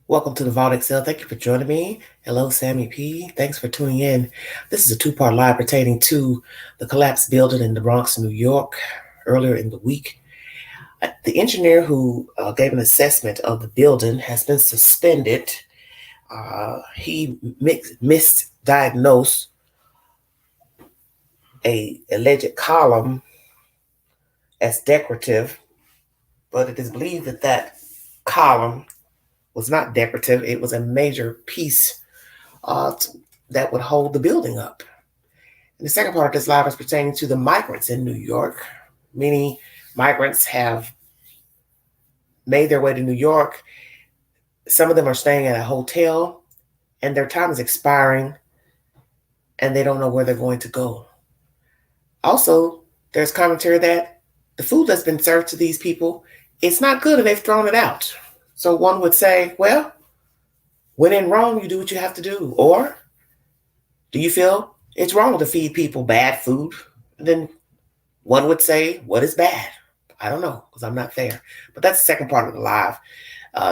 Welcome to the Vault Excel. Thank you for joining me. Hello, Sammy P. Thanks for tuning in. This is a two-part live pertaining to the collapsed building in the Bronx, New York, earlier in the week. The engineer who gave an assessment of the building has been suspended. He misdiagnosed a alleged column as decorative, but it is believed that that column was not decorative. It was a major piece that would hold the building up. And the second part of this live is pertaining to the migrants in New York. Many migrants have made their way to New York. Some of them are staying at a hotel, and their time is expiring, and they don't know where they're going to go. Also, there's commentary that the food that's been served to these people, it's not good, and they've thrown it out. So one would say, well, when in Rome, you do what you have to do. Or do you feel it's wrong to feed people bad food? And then one would say, what is bad? I don't know, because I'm not there. But that's the second part of the live.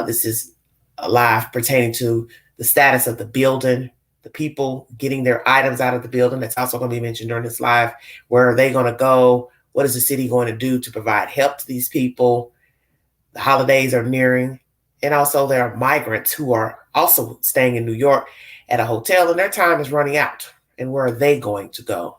This is a live pertaining to the status of the building, the people getting their items out of the building. That's also going to be mentioned during this live. Where are they going to go? What is the city going to do to provide help to these people? The holidays are nearing. And also there are migrants who are also staying in New York at a hotel, and their time is running out. And where are they going to go?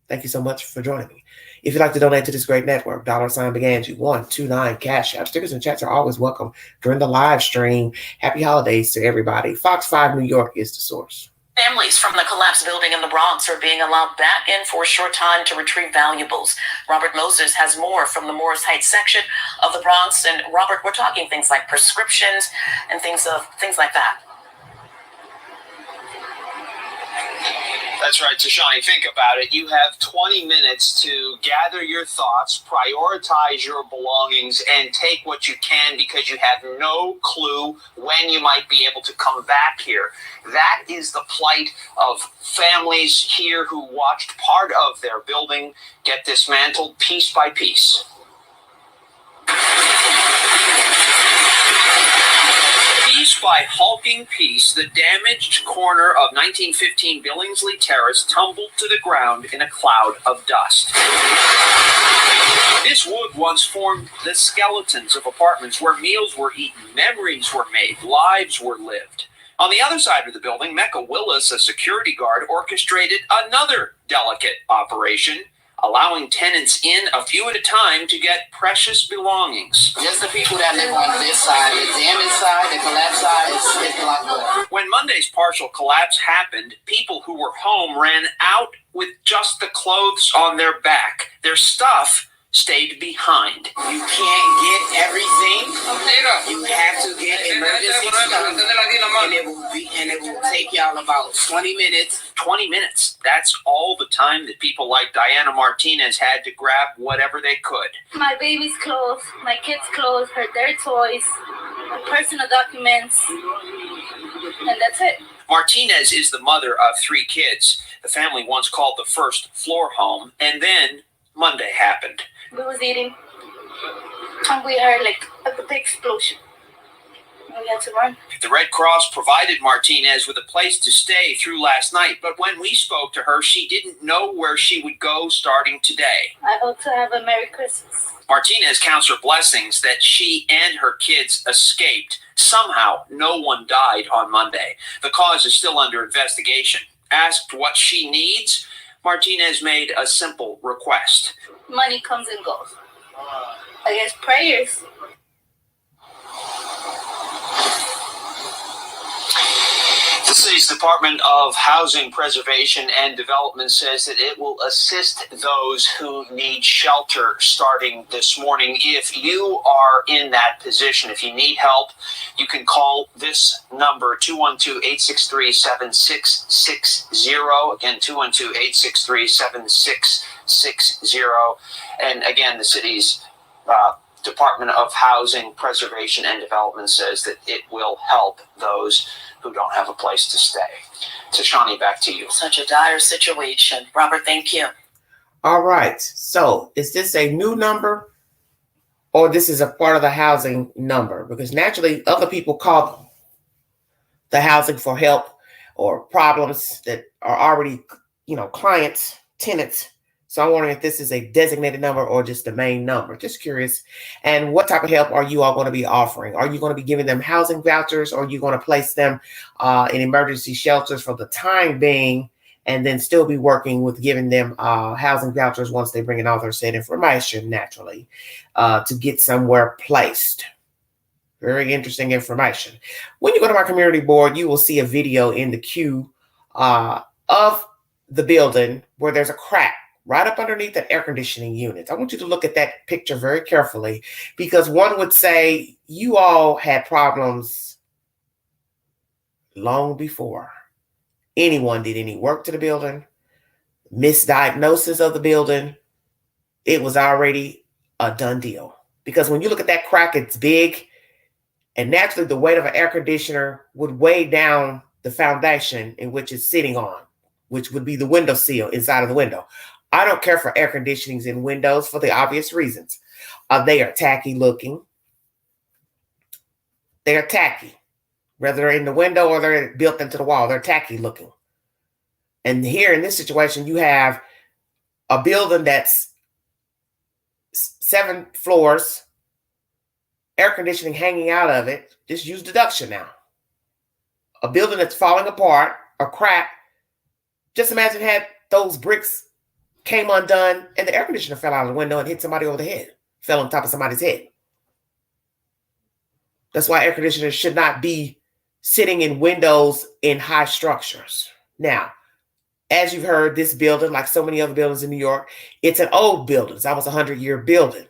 Thank you so much for joining me. If you'd like to donate to this great network, $Beganji 129 Cash App. Stickers and chats are always welcome during the live stream. Happy holidays to everybody. Fox 5 New York is the source. Families from the collapsed building in the Bronx are being allowed back in for a short time to retrieve valuables. Robert Moses has more from the Morris Heights section of the Bronx. And Robert, we're talking things like prescriptions and things like that. That's right, Tashani. Think about it. You have 20 minutes to gather your thoughts, prioritize your belongings, and take what you can because you have no clue when you might be able to come back here. That is the plight of families here who watched part of their building get dismantled piece by piece. Piece by hulking piece, the damaged corner of 1915 Billingsley Terrace tumbled to the ground in a cloud of dust. This wood once formed the skeletons of apartments where meals were eaten, memories were made, lives were lived. On the other side of the building, Mecca Willis, a security guard, orchestrated another delicate operation, allowing tenants in a few at a time to get precious belongings. Just the people that live on this side, the damaged side, the collapsed side, is a lot more. When Monday's partial collapse happened, people who were home ran out with just the clothes on their back. Their stuff stayed behind. You can't get everything. You have to get emergency stuff, and it will take y'all about 20 minutes. 20 minutes. That's all the time that people like Diana Martinez had to grab whatever they could. My baby's clothes, my kids' clothes, their toys, personal documents, and that's it. Martinez is the mother of 3 kids. The family once called the first floor home, and then Monday happened. We was eating, and we heard like a big explosion. We had to run. The Red Cross provided Martinez with a place to stay through last night, but when we spoke to her, she didn't know where she would go starting today. I hope to have a Merry Christmas. Martinez counts her blessings that she and her kids escaped. Somehow, no one died on Monday. The cause is still under investigation. Asked what she needs, Martinez made a simple request. Money comes and goes. I guess prayers. The city's Department of Housing Preservation and Development says that it will assist those who need shelter starting this morning. If you are in that position, if you need help, you can call this number, 212-863-7660. Again, 212-863-7660. And again, the city's Department of Housing Preservation and Development says that it will help those who don't have a place to stay. Tashani, back to you. Such a dire situation. Robert, thank you. All right. So is this a new number, or this is a part of the housing number? Because naturally other people call the housing for help or problems that are already, clients, tenants. So I'm wondering if this is a designated number or just the main number. Just curious. And what type of help are you all going to be offering? Are you going to be giving them housing vouchers, or are you going to place them in emergency shelters for the time being, and then still be working with giving them housing vouchers once they bring in all their said information, naturally, to get somewhere placed? Very interesting information. When you go to my community board, you will see a video in the queue of the building where there's a crack right up underneath the air conditioning unit. I want you to look at that picture very carefully, because one would say you all had problems long before anyone did any work to the building, misdiagnosis of the building. It was already a done deal. Because when you look at that crack, it's big. And naturally, the weight of an air conditioner would weigh down the foundation in which it's sitting on, which would be the window sill inside of the window. I don't care for air conditionings in windows for the obvious reasons. They are tacky looking. They are tacky. Whether they're in the window or they're built into the wall, they're tacky looking. And here in this situation, you have a building that's 7 floors, air conditioning hanging out of it. Just use deduction now. A building that's falling apart, a crack. Just imagine had those bricks came undone and the air conditioner fell out of the window and hit somebody over the head, fell on top of somebody's head. That's why air conditioners should not be sitting in windows in high structures. Now, as you've heard, this building, like so many other buildings in New York, it's an old building. It's almost a 100-year building.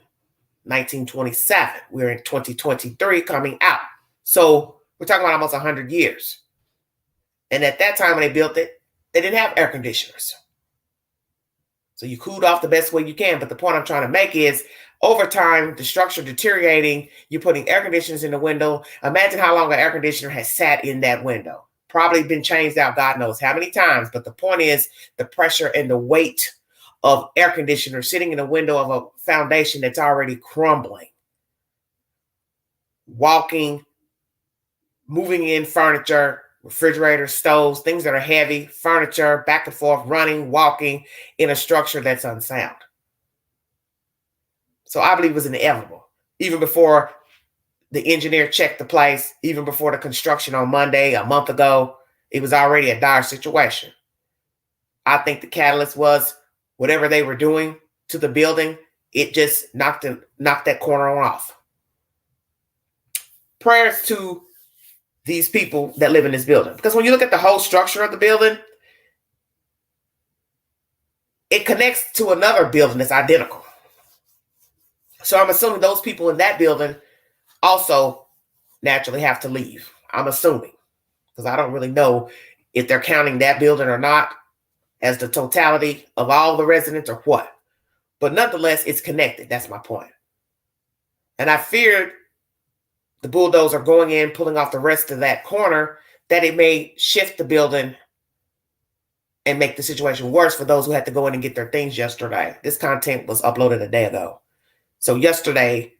1927. We're in 2023 coming out. So we're talking about almost 100 years. And at that time when they built it, they didn't have air conditioners. So you cooled off the best way you can. But the point I'm trying to make is, over time, the structure deteriorating, you're putting air conditioners in the window. Imagine how long an air conditioner has sat in that window. Probably been changed out God knows how many times. But the point is the pressure and the weight of air conditioner sitting in the window of a foundation that's already crumbling. Walking, moving in furniture, refrigerators, stoves, things that are heavy, furniture, back and forth, running, walking in a structure that's unsound. So I believe it was inevitable. Even before the engineer checked the place, even before the construction on Monday, a month ago, it was already a dire situation. I think the catalyst was whatever they were doing to the building, it just knocked that corner off. Prayers to these people that live in this building. Because when you look at the whole structure of the building, it connects to another building that's identical. So I'm assuming those people in that building also naturally have to leave. I'm assuming, because I don't really know if they're counting that building or not as the totality of all the residents or what. But nonetheless, it's connected. That's my point. And I feared the bulldozer going in, pulling off the rest of that corner, that it may shift the building and make the situation worse for those who had to go in and get their things yesterday. This content was uploaded a day ago. So yesterday,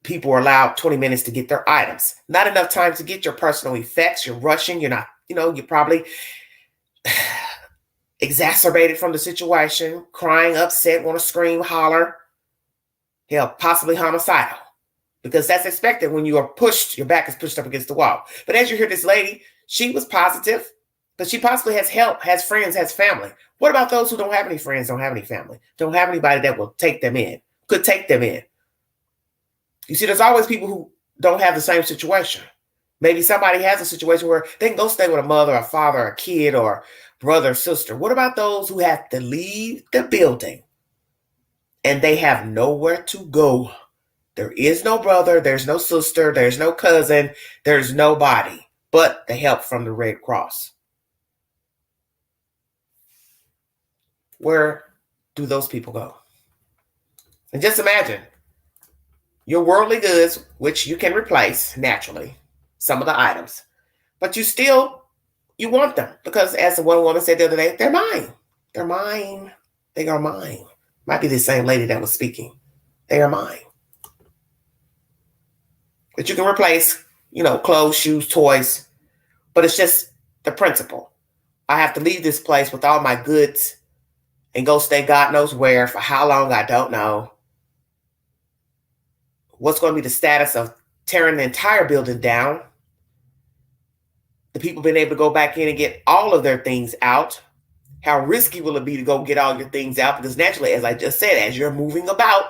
people were allowed 20 minutes to get their items. Not enough time to get your personal effects. You're rushing. You're not, you're probably exacerbated from the situation, crying, upset, want to scream, holler, hell, possibly homicidal. Because that's expected when you are pushed, your back is pushed up against the wall. But as you hear this lady, she was positive, but she possibly has help, has friends, has family. What about those who don't have any friends, don't have any family, don't have anybody that will take them in, could take them in? You see, there's always people who don't have the same situation. Maybe somebody has a situation where they can go stay with a mother, a father, a kid, or brother, or sister. What about those who have to leave the building and they have nowhere to go? There is no brother, there's no sister, there's no cousin, there's nobody but the help from the Red Cross. Where do those people go? And just imagine your worldly goods, which you can replace naturally, some of the items, but you want them because, as the one woman said the other day, they're mine. They're mine. They are mine. Might be the same lady that was speaking. They are mine. But you can replace, clothes, shoes, toys But it's just the principle. I have to leave this place with all my goods and go stay God knows where. For how long, I don't know. What's going to be the status of tearing the entire building down? The people being able to go back in and get all of their things out. How risky will it be to go get all your things out? Because naturally, as I just said, as you're moving about,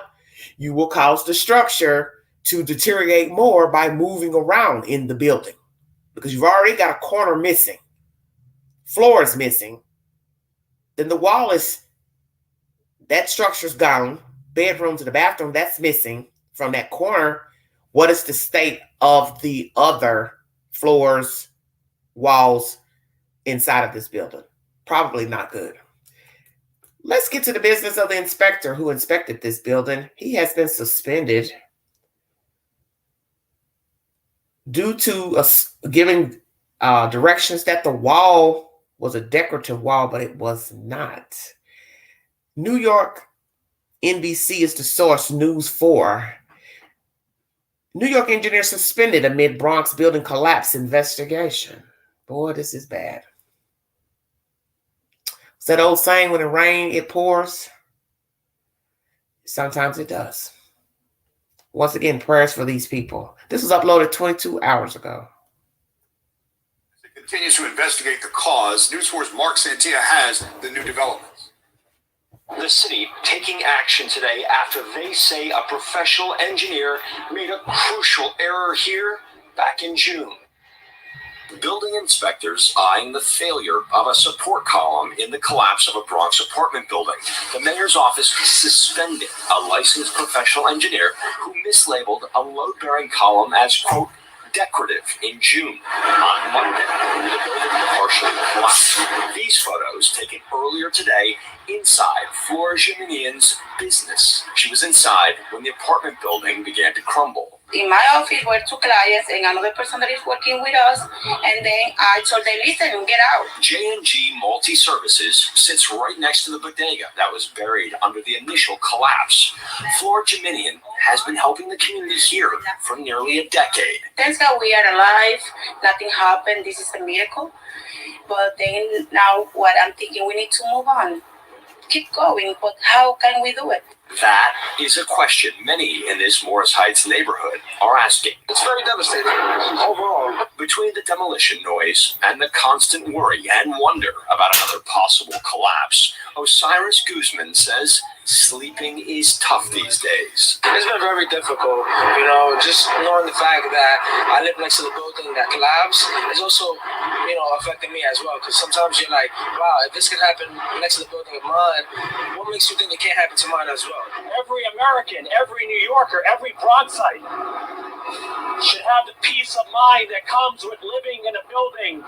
you will cause the structure to deteriorate more by moving around in the building. Because you've already got a corner missing. Floor is missing. Then the wall is, that structure's gone. Bedroom to the bathroom, that's missing from that corner. What is the state of the other floors, walls inside of this building? Probably not good. Let's get to the business of the inspector who inspected this building. He has been suspended due to giving directions that the wall was a decorative wall, but it was not. New York NBC is the source, News 4. New York engineer suspended amid Bronx building collapse investigation. Boy, this is bad. It's that old saying, when it rains, it pours. Sometimes it does. Once again, prayers for these people. This was uploaded 22 hours ago. It continues to investigate the cause. News 4's Mark Santia has the new developments. The city taking action today after they say a professional engineer made a crucial error here back in June. Building inspectors eyeing the failure of a support column in the collapse of a Bronx apartment building. The mayor's office suspended a licensed professional engineer who mislabeled a load-bearing column as, quote, decorative in June. On Monday, the building partially collapsed. These photos taken earlier today inside Flora Jiminian's business. She was inside when the apartment building began to crumble. In my office were two clients and another person that is working with us, and then I told them, listen, get out. J&G Multi-Services sits right next to the bodega that was buried under the initial collapse. Flora Jiminian has been helping the community here for nearly a decade. Thanks God we are alive, nothing happened, this is a miracle. But then now what I'm thinking, we need to move on. Keep going, but how can we do it? That is a question many in this Morris Heights neighborhood are asking. It's very devastating. Overall, between the demolition noise and the constant worry and wonder about another possible collapse, Osiris Guzman says sleeping is tough these days. It's been very difficult, just knowing the fact that I live next to the building that collapsed is also, affecting me as well. Because sometimes you're like, wow, if this could happen next to the building of mine, what makes you think it can't happen to mine as well? Every American, every New Yorker, every Bronxite should have the peace of mind that comes with living in a building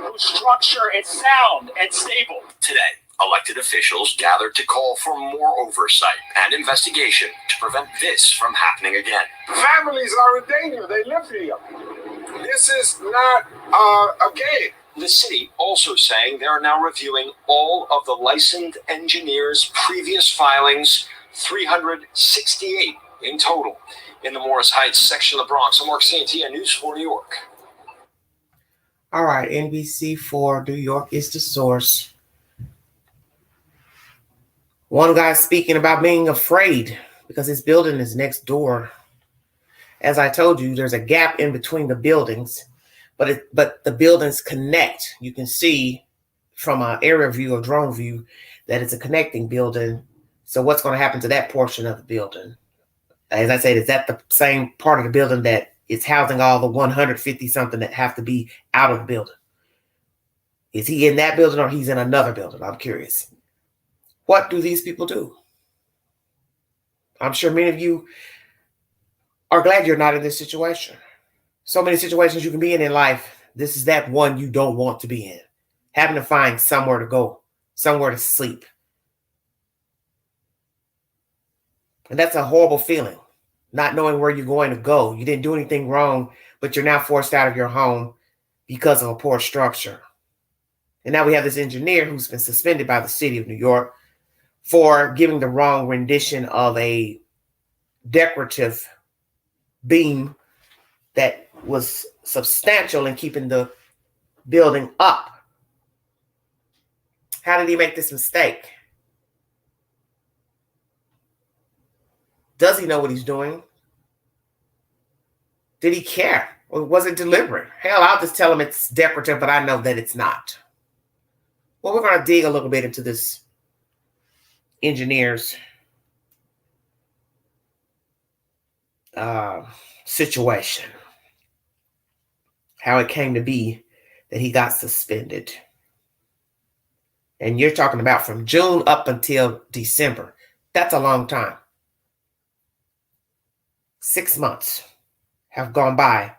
whose structure is sound and stable. Today, elected officials gathered to call for more oversight and investigation to prevent this from happening again. Families are in danger. They live here. This is not a game. The city also saying they are now reviewing all of the licensed engineers' previous filings, 368 in total, in the Morris Heights section of the Bronx. I'm Mark Santia, News 4 New York. All right, NBC4 New York is the source. One guy speaking about being afraid because his building is next door. As I told you, there's a gap in between the buildings, but the buildings connect. You can see from an aerial view or drone view that it's a connecting building. So what's going to happen to that portion of the building? As I said, is that the same part of the building that is housing all the 150 something that have to be out of the building? Is he in that building or he's in another building? I'm curious. What do these people do? I'm sure many of you are glad you're not in this situation. So many situations you can be in life. This is that one you don't want to be in. Having to find somewhere to go, somewhere to sleep. And that's a horrible feeling, not knowing where you're going to go. You didn't do anything wrong, but you're now forced out of your home because of a poor structure. And now we have this engineer who's been suspended by the city of New York for giving the wrong rendition of a decorative beam that was substantial in keeping the building up. How did he make this mistake? Does he know what he's doing? Did he care? Or was it deliberate? Hell, I'll just tell him it's decorative, but I know that it's not. Well, we're going to dig a little bit into this engineer's situation. How it came to be that he got suspended. And you're talking about from June up until December. That's a long time. 6 months have gone by.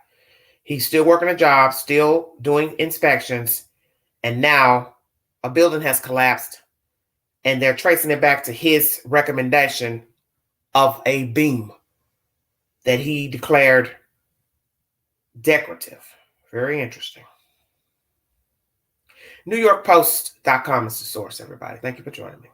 He's still working a job, still doing inspections, and now a building has collapsed, and they're tracing it back to his recommendation of a beam that he declared decorative. Very interesting. NewYorkPost.com is the source, everybody. Thank you for joining me.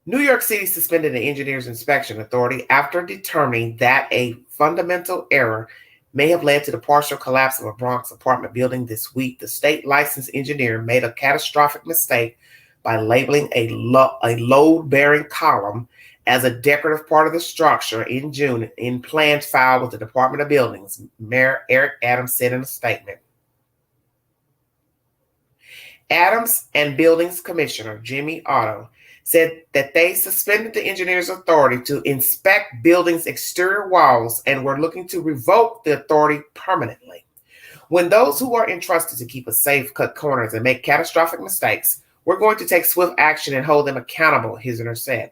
New York City suspended the Engineers Inspection Authority after determining that a fundamental error may have led to the partial collapse of a Bronx apartment building this week. The state licensed engineer made a catastrophic mistake by labeling a load-bearing column as a decorative part of the structure in June in plans filed with the Department of Buildings, Mayor Eric Adams said in a statement. Adams and Buildings Commissioner Jimmy Otto said that they suspended the engineer's authority to inspect buildings' exterior walls and were looking to revoke the authority permanently. When those who are entrusted to keep us safe cut corners and make catastrophic mistakes, we're going to take swift action and hold them accountable, Hisner said.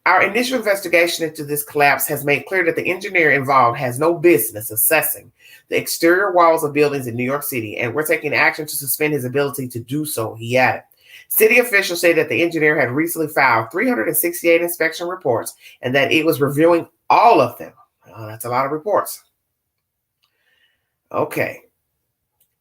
Our initial investigation into this collapse has made clear that the engineer involved has no business assessing the exterior walls of buildings in New York City, and we're taking action to suspend his ability to do so, he added. City officials say that the engineer had recently filed 368 inspection reports and that it was reviewing all of them. Oh, that's a lot of reports. Okay.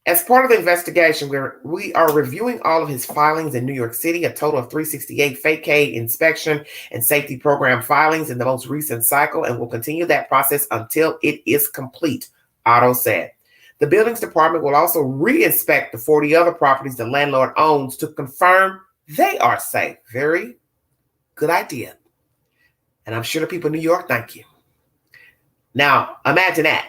As part of the investigation, we are reviewing all of his filings in New York City, a total of 368 facade inspection and safety program filings in the most recent cycle, and will continue that process until it is complete, Otto said. The buildings department will also re-inspect the 40 other properties the landlord owns to confirm they are safe. Very good idea. And I'm sure the people in New York thank you. Now, imagine that.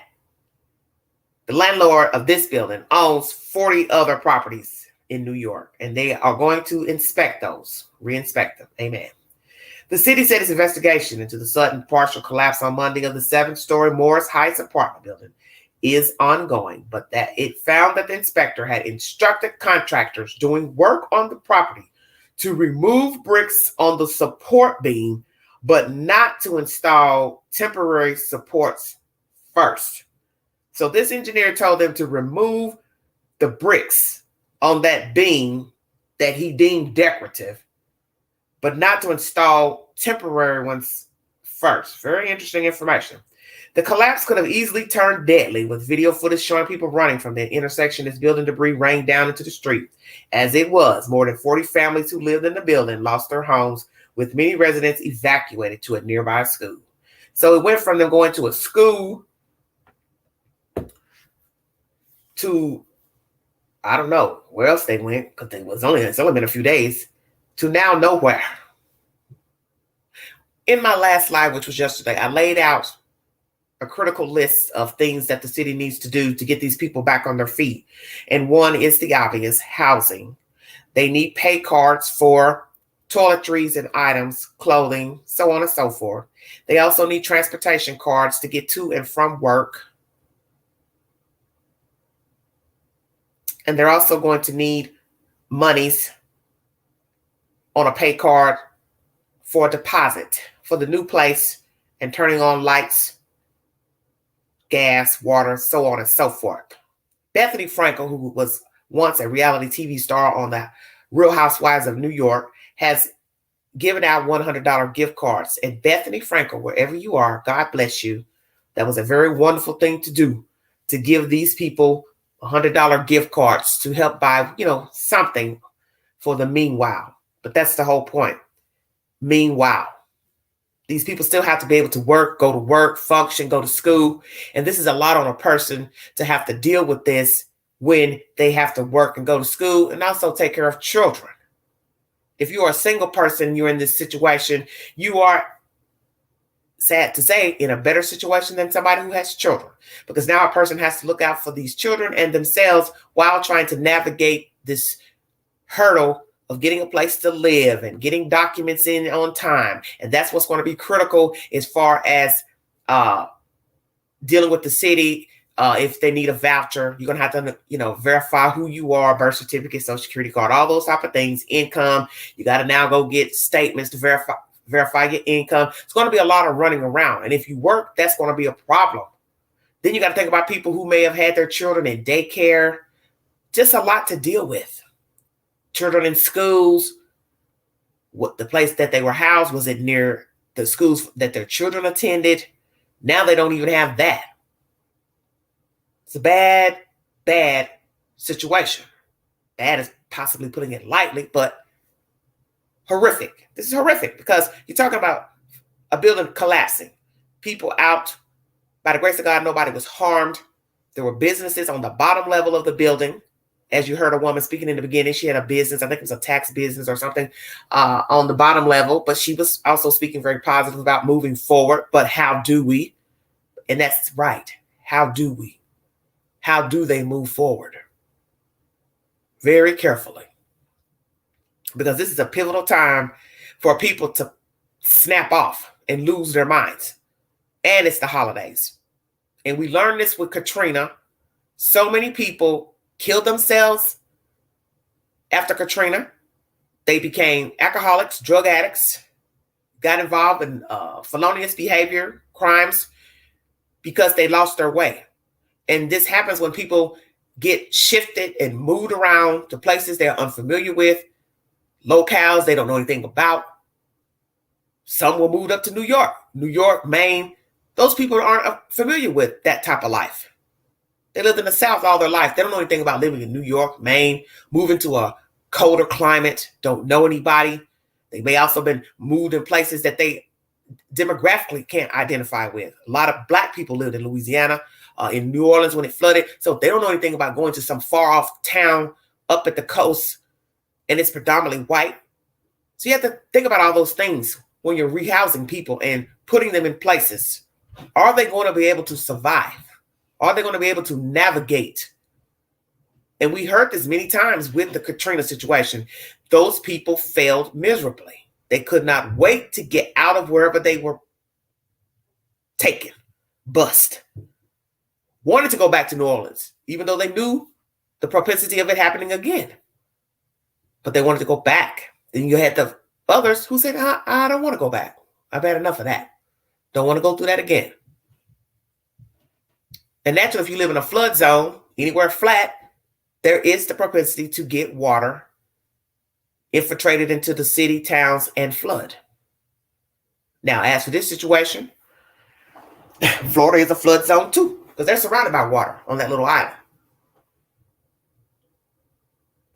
The landlord of this building owns 40 other properties in New York, and they are going to inspect those, re-inspect them. Amen. The city said its investigation into the sudden partial collapse on Monday of the 7-story Morris Heights apartment building is ongoing, but that it found that the inspector had instructed contractors doing work on the property to remove bricks on the support beam, but not to install temporary supports first. So this engineer told them to remove the bricks on that beam that he deemed decorative, but not to install temporary ones first. Very interesting information. The collapse could have easily turned deadly, with video footage showing people running from the intersection as building debris rained down into the street. As it was, more than 40 families who lived in the building lost their homes, with many residents evacuated to a nearby school. So it went from them going to a school to, I don't know where else they went, because it's only been a few days, to now nowhere. In my last live, which was yesterday, I laid out a critical list of things that the city needs to do to get these people back on their feet. And one is the obvious: housing. They need pay cards for toiletries and items, clothing, so on and so forth. They also need transportation cards to get to and from work. And they're also going to need monies on a pay card for a deposit for the new place and turning on lights, gas, water, so on and so forth. Bethany Franco, who was once a reality TV star on the Real Housewives of New York, has given out $100 gift cards. And Bethany Franco, wherever you are, God bless you. That was a very wonderful thing to do, to give these people $100 gift cards to help buy, something for the meanwhile. But that's the whole point. Meanwhile, these people still have to be able to go to work, function, go to school. And this is a lot on a person to have to deal with this when they have to work and go to school and also take care of children. If you are a single person, you're in this situation, you are, sad to say, in a better situation than somebody who has children, because now a person has to look out for these children and themselves while trying to navigate this hurdle of getting a place to live and getting documents in on time. And that's what's going to be critical as far as dealing with the city. If they need a voucher, you're going to have to, verify who you are, birth certificate, social security card, all those type of things, income. You got to now go get statements to verify your income. It's going to be a lot of running around. And if you work, that's going to be a problem. Then you got to think about people who may have had their children in daycare. Just a lot to deal with. Children in schools. What the place that they were housed, was it near the schools that their children attended? Now they don't even have that. It's a bad, bad situation. Bad is possibly putting it lightly, but horrific. This is horrific because you're talking about a building collapsing. People out. By the grace of God, nobody was harmed. There were businesses on the bottom level of the building. As you heard a woman speaking in the beginning, she had a business. I think it was a tax business or something on the bottom level. But she was also speaking very positive about moving forward. But how do we? And that's right. How do we? How do they move forward? Very carefully. Because this is a pivotal time for people to snap off and lose their minds. And it's the holidays. And we learned this with Katrina. So many people killed themselves after Katrina. They became alcoholics, drug addicts, got involved in felonious behavior, crimes, because they lost their way. And this happens when people get shifted and moved around to places they're unfamiliar with, locales they don't know anything about. Some were moved up to New York, Maine. Those people aren't familiar with that type of life. They lived in the South all their life. They don't know anything about living in New York, Maine, moving to a colder climate, don't know anybody. They may also have been moved in places that they demographically can't identify with. A lot of Black people lived in Louisiana, in New Orleans when it flooded. So they don't know anything about going to some far off town up at the coast, and it's predominantly white. So you have to think about all those things when you're rehousing people and putting them in places. Are they going to be able to survive? Are they going to be able to navigate? And we heard this many times with the Katrina situation. Those people failed miserably. They could not wait to get out of wherever they were taken, bust. Wanted to go back to New Orleans, even though they knew the propensity of it happening again. But they wanted to go back. Then you had the others who said, I don't want to go back. I've had enough of that. Don't want to go through that again. And naturally, if you live in a flood zone, anywhere flat, there is the propensity to get water infiltrated into the city, towns, and flood. Now, as for this situation, Florida is a flood zone too, because they're surrounded by water on that little island.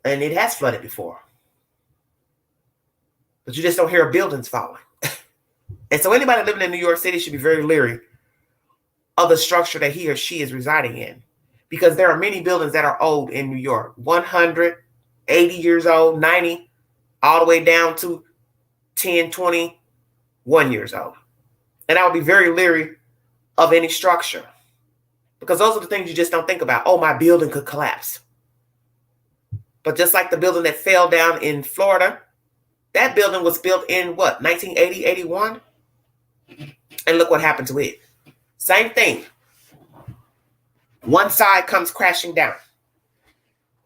And it has flooded before. But you just don't hear buildings falling. And so anybody living in New York City should be very leery of the structure that he or she is residing in, because there are many buildings that are old in New York, 100, 80 years old, 90, all the way down to 10, 21 years old. And I would be very leery of any structure, because those are the things you just don't think about. Oh, my building could collapse. But just like the building that fell down in Florida, that building was built in what, 1980, 81? And look what happened to it. Same thing. One side comes crashing down.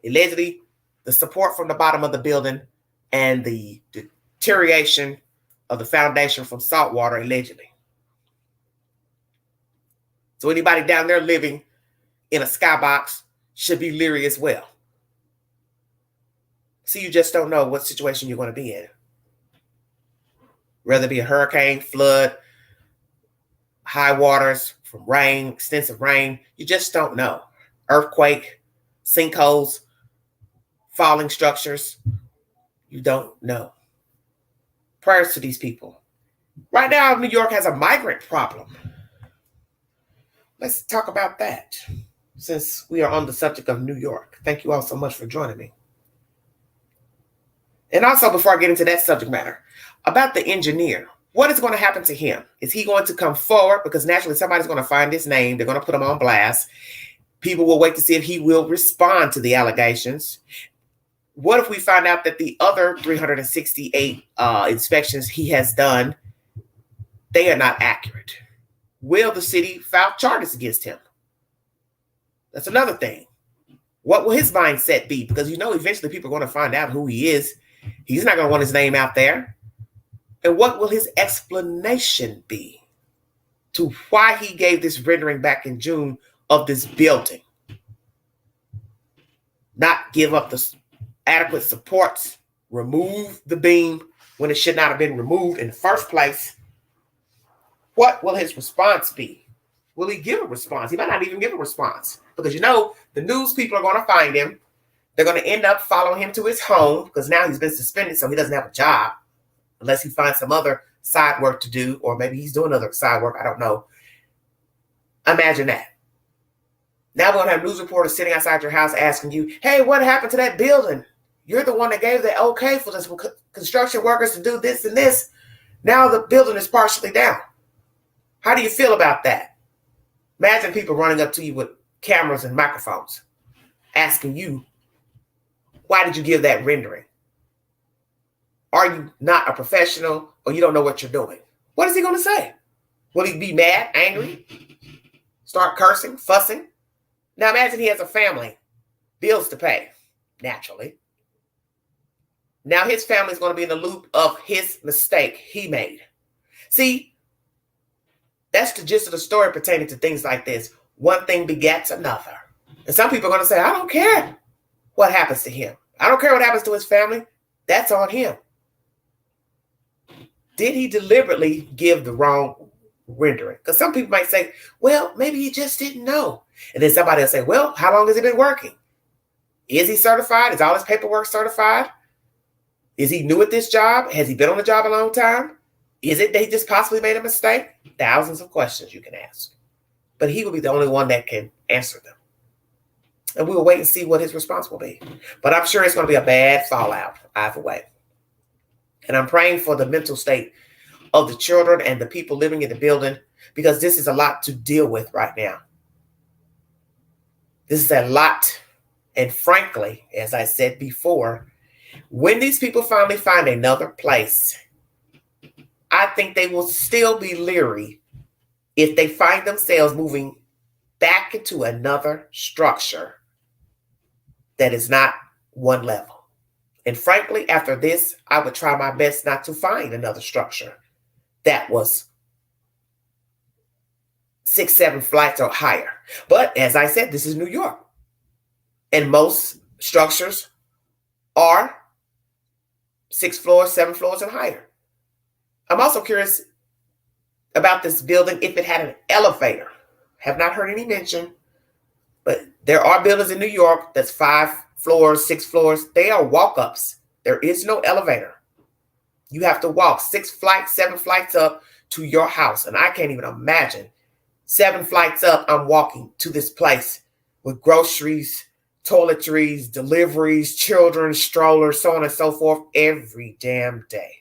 Allegedly, the support from the bottom of the building and the deterioration of the foundation from salt water, allegedly. So anybody down there living in a skybox should be leery as well. See, you just don't know what situation you're going to be in. Whether it be a hurricane, flood, high waters from rain, extensive rain, you just don't know. Earthquake, sinkholes, falling structures, you don't know. Prayers to these people. Right now, New York has a migrant problem. Let's talk about that. since we are on the subject of New York. Thank you all so much for joining me. And also, before I get into that subject matter, about the engineer, what is going to happen to him? Is he going to come forward? Because naturally somebody's going to find his name. They're going to put him on blast. People will wait to see if he will respond to the allegations. What if we find out that the other 368 inspections he has done, they are not accurate? Will the city file charges against him? That's another thing. What will his mindset be? Because eventually people are going to find out who he is. He's not going to want his name out there. And what will his explanation be to why he gave this rendering back in June of this building? Not give up the adequate supports, remove the beam when it should not have been removed in the first place. What will his response be? Will he give a response? He might not even give a response because the news people are going to find him. They're going to end up following him to his home because now he's been suspended, so he doesn't have a job unless he finds some other side work to do, or maybe he's doing other side work. I don't know. Imagine that. Now we're going to have news reporters sitting outside your house asking you, hey, what happened to that building? You're the one that gave the okay for this construction workers to do this and this. Now the building is partially down. How do you feel about that? Imagine people running up to you with cameras and microphones asking you, why did you give that rendering? Are you not a professional or you don't know what you're doing? What is he going to say? Will he be mad, angry, start cursing, fussing? Now imagine he has a family, bills to pay, naturally. Now his family is going to be in the loop of his mistake he made. See, that's the gist of the story pertaining to things like this. One thing begets another. And some people are going to say, I don't care what happens to him. I don't care what happens to his family. That's on him. Did he deliberately give the wrong rendering? Because some people might say, well, maybe he just didn't know. And then somebody will say, well, how long has he been working? Is he certified? Is all his paperwork certified? Is he new at this job? Has he been on the job a long time? Is it that he just possibly made a mistake? Thousands of questions you can ask. But he will be the only one that can answer them. And we will wait and see what his response will be. But I'm sure it's going to be a bad fallout either way. And I'm praying for the mental state of the children and the people living in the building, because this is a lot to deal with right now. This is a lot. And frankly, as I said before, when these people finally find another place, I think they will still be leery if they find themselves moving back into another structure that is not one level. And frankly, after this, I would try my best not to find another structure that was 6, 7 flights or higher. But as I said, this is New York. And most structures are 6 floors, 7 floors and higher. I'm also curious about this building if it had an elevator. Have not heard any mention, but there are buildings in New York that's 5 floors, 6 floors. They are walk-ups. There is no elevator. You have to walk 6 flights, 7 flights up to your house. And I can't even imagine 7 flights up, I'm walking to this place with groceries, toiletries, deliveries, children, strollers, so on and so forth every damn day.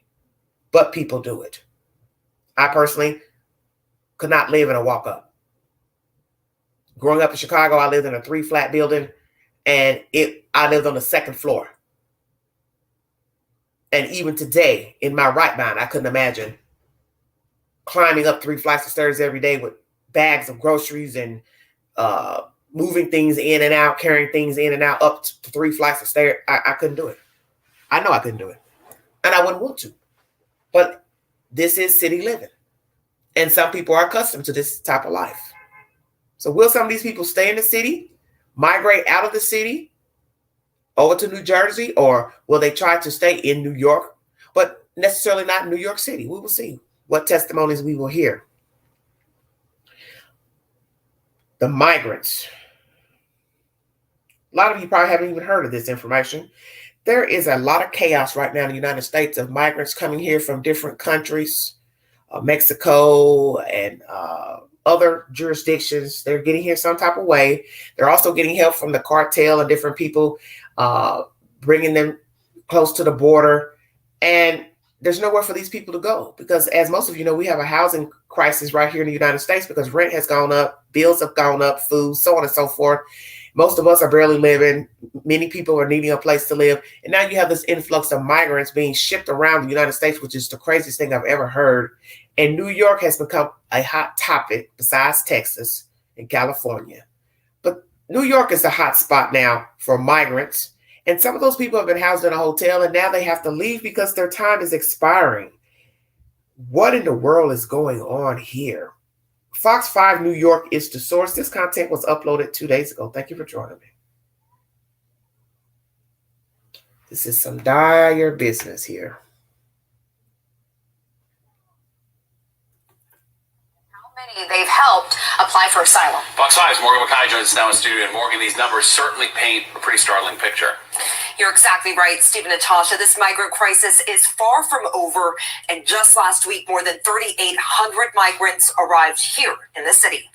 But people do it. I personally could not live in a walk-up. Growing up in Chicago, I lived in a 3-flat building, and I lived on the 2nd floor. And even today, in my right mind, I couldn't imagine climbing up 3 flights of stairs every day with bags of groceries and moving things in and out, carrying things in and out up to 3 flights of stairs. I couldn't do it. I know I couldn't do it. And I wouldn't want to. But this is city living. And some people are accustomed to this type of life. So will some of these people stay in the city, migrate out of the city over to New Jersey, or will they try to stay in New York, but necessarily not New York City? We will see what testimonies we will hear. The migrants. A lot of you probably haven't even heard of this information. There is a lot of chaos right now in the United States of migrants coming here from different countries, Mexico and other jurisdictions. They're getting here some type of way. They're also getting help from the cartel and different people bringing them close to the border. And there's nowhere for these people to go because, as most of you know, we have a housing crisis right here in the United States because rent has gone up, bills have gone up, food, so on and so forth. Most of us are barely living. Many people are needing a place to live. And now you have this influx of migrants being shipped around the United States, which is the craziest thing I've ever heard. And New York has become a hot topic besides Texas and California. But New York is the hot spot now for migrants. And some of those people have been housed in a hotel and now they have to leave because their time is expiring. What in the world is going on here? Fox 5 New York is the source. This content was uploaded 2 days ago. Thank you for joining me. This is some dire business here. They've helped apply for asylum. Fox 5's Morgan McKay joins us now in studio. And Morgan, these numbers certainly paint a pretty startling picture. You're exactly right, Steve and Natasha. This migrant crisis is far from over. And just last week, more than 3,800 migrants arrived here in the city.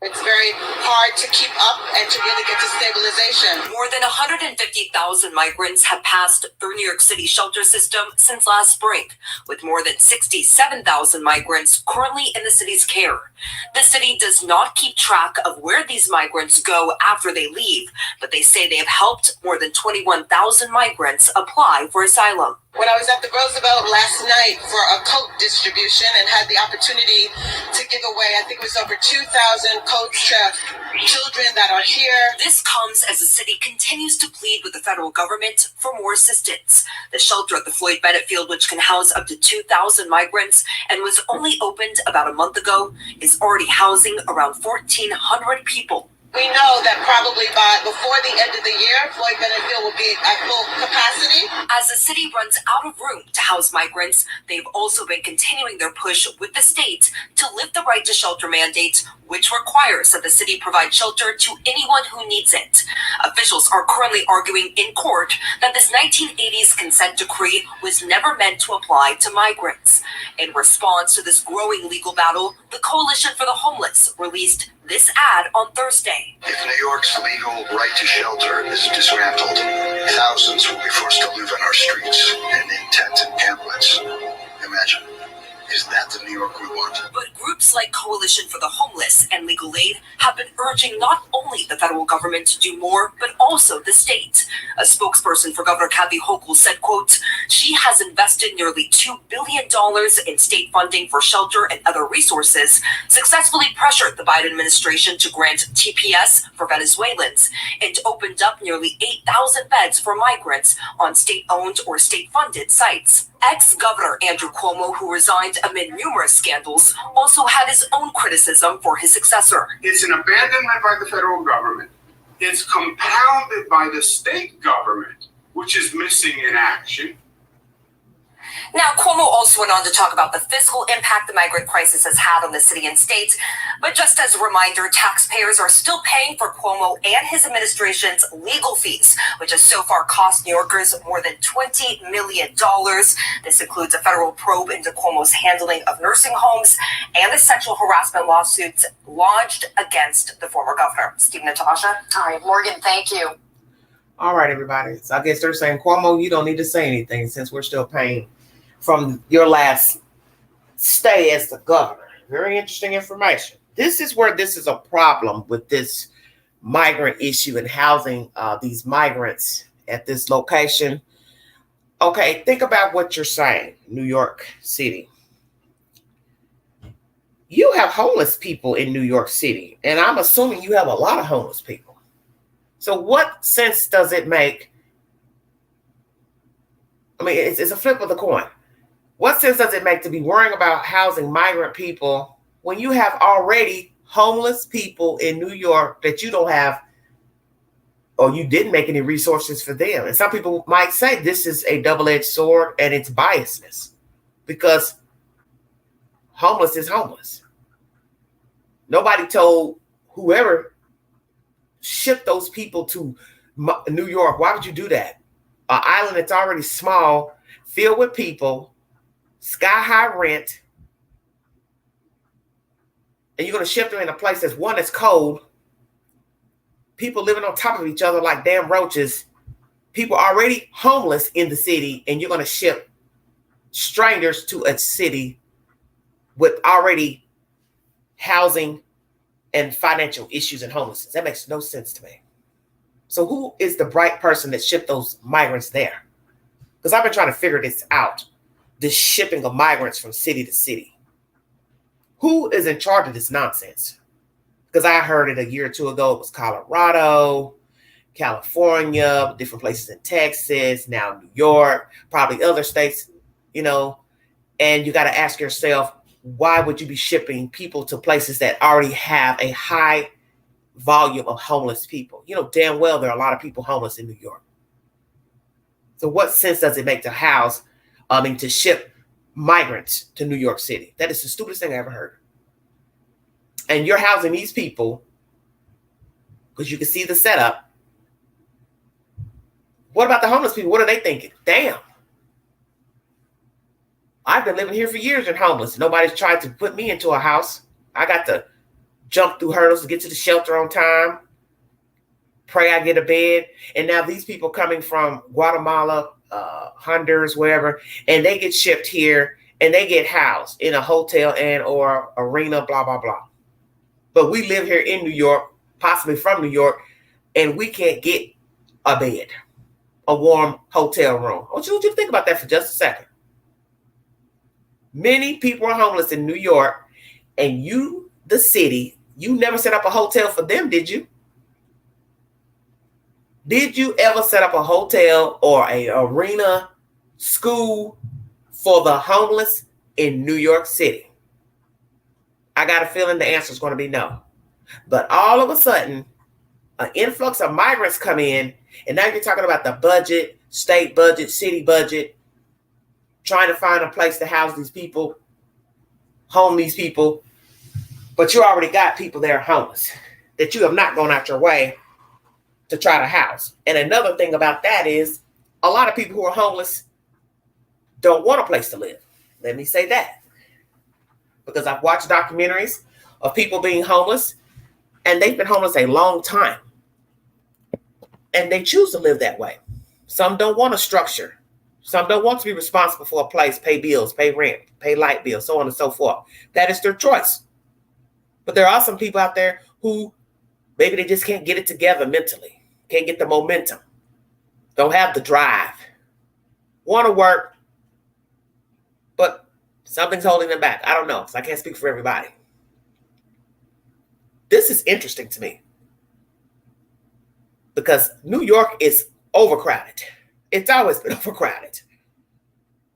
It's very hard to keep up and to really get to stabilization. More than 150,000 migrants have passed through New York City shelter system since last spring, with more than 67,000 migrants currently in the city's care. The city does not keep track of where these migrants go after they leave, but they say they have helped more than 21,000 migrants apply for asylum. When I was at the Roosevelt last night for a coat distribution and had the opportunity to give away, I think it was over 2,000 coats to children that are here. This comes as the city continues to plead with the federal government for more assistance. The shelter at the Floyd Bennett Field, which can house up to 2,000 migrants and was only opened about a month ago, is already housing around 1,400 people. We know that probably before the end of the year, Floyd Bennett Field will be at full capacity. As the city runs out of room to house migrants, they've also been continuing their push with the state to lift the right to shelter mandate, which requires that the city provide shelter to anyone who needs it. Officials are currently arguing in court that this 1980s consent decree was never meant to apply to migrants. In response to this growing legal battle, the Coalition for the Homeless released this ad on Thursday. If New York's legal right to shelter is dismantled, thousands will be forced to live on our streets and in tents and pamphlets. Imagine. Is that the New York we want? But groups like Coalition for the Homeless and Legal Aid have been urging not only the federal government to do more, but also the state. A spokesperson for Governor Kathy Hochul said, quote, she has invested nearly $2 billion in state funding for shelter and other resources, successfully pressured the Biden administration to grant TPS for Venezuelans, and opened up nearly 8,000 beds for migrants on state-owned or state-funded sites. Ex-Governor Andrew Cuomo, who resigned amid numerous scandals, also had his own criticism for his successor. It's an abandonment by the federal government. It's compounded by the state government, which is missing in action. Now, Cuomo also went on to talk about the fiscal impact the migrant crisis has had on the city and state. But just as a reminder, taxpayers are still paying for Cuomo and his administration's legal fees, which has so far cost New Yorkers more than $20 million. This includes a federal probe into Cuomo's handling of nursing homes and the sexual harassment lawsuits lodged against the former governor. Steve, Natasha. All right, Morgan, thank you. All right, everybody. So I guess they're saying, Cuomo, you don't need to say anything since we're still paying from your last stay as the governor. Very interesting information. This is where this is a problem with this migrant issue and housing these migrants at this location. Okay, think about what you're saying, New York City. You have homeless people in New York City, and I'm assuming you have a lot of homeless people. So what sense does it make? I mean, it's a flip of the coin. What sense does it make to be worrying about housing migrant people when you have already homeless people in New York that you don't have, or you didn't make any resources for them? And some people might say this is a double-edged sword and it's biasness because homeless is homeless. Nobody told whoever shipped those people to New York, why would you do that? An island that's already small, filled with people, sky-high rent, And you're going to ship them in a place that's one that's cold, people living on top of each other like damn roaches, people already homeless in the city, and you're going to ship strangers to a city with already housing and financial issues and homelessness. That makes no sense to me. So who is the bright person that shipped those migrants there? Because I've been trying to figure this out, this shipping of migrants from city to city. Who is in charge of this nonsense? Because I heard it a year or two ago. It was Colorado, California, different places in Texas, now New York, probably other states, and you got to ask yourself, why would you be shipping people to places that already have a high volume of homeless people? You know damn well there are a lot of people homeless in New York. So what sense does it make to ship migrants to New York City? That is the stupidest thing I ever heard. And you're housing these people because you can see the setup. What about the homeless people? What are they thinking? Damn. I've been living here for years and homeless. Nobody's tried to put me into a house. I got to jump through hurdles to get to the shelter on time. Pray I get a bed. And now these people coming from Guatemala, Honduras, wherever, and they get shipped here and they get housed in a hotel and or arena, blah, blah, blah. But we live here in New York, possibly from New York, and we can't get a bed, a warm hotel room. I want you to think about that for just a second. Many people are homeless in New York, and you, the city, you never set up a hotel for them, did you? Did you ever set up a hotel or an arena school for the homeless in New York City? I got a feeling the answer is going to be no. But all of a sudden, an influx of migrants come in, and now you're talking about the budget, state budget, city budget, trying to find a place to house these people, home these people. But you already got people there homeless that you have not gone out your way to try to house. And another thing about that is a lot of people who are homeless don't want a place to live. Let me say that. Because I've watched documentaries of people being homeless, and they've been homeless a long time. And they choose to live that way. Some don't want a structure. Some don't want to be responsible for a place, pay bills, pay rent, pay light bills, so on and so forth. That is their choice. But there are some people out there who maybe they just can't get it together mentally, can't get the momentum, don't have the drive, want to work, but something's holding them back. I don't know, because I can't speak for everybody. This is interesting to me because New York is overcrowded. It's always been overcrowded.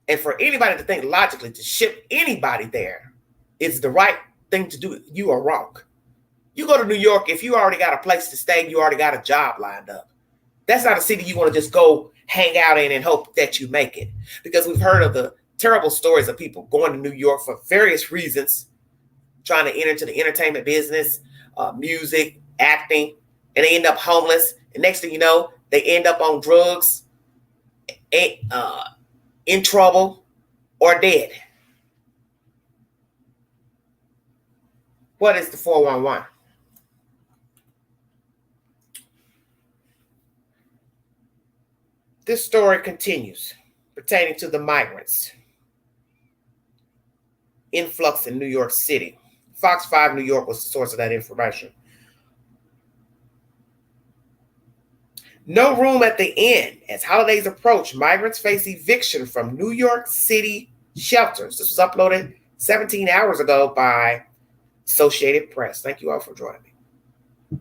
And for anybody to think logically to ship anybody there is the right thing to do, you are wrong. You go to New York, if you already got a place to stay, you already got a job lined up. That's not a city you want to just go hang out in and hope that you make it. Because we've heard of the terrible stories of people going to New York for various reasons, trying to enter into the entertainment business, music, acting, and they end up homeless. And next thing you know, they end up on drugs, in trouble, or dead. What is the 411? This story continues pertaining to the migrants influx in New York City. Fox 5 New York was the source of that information. No room at the inn. As holidays approach, migrants face eviction from New York City shelters. This was uploaded 17 hours ago by Associated Press. Thank you all for joining me.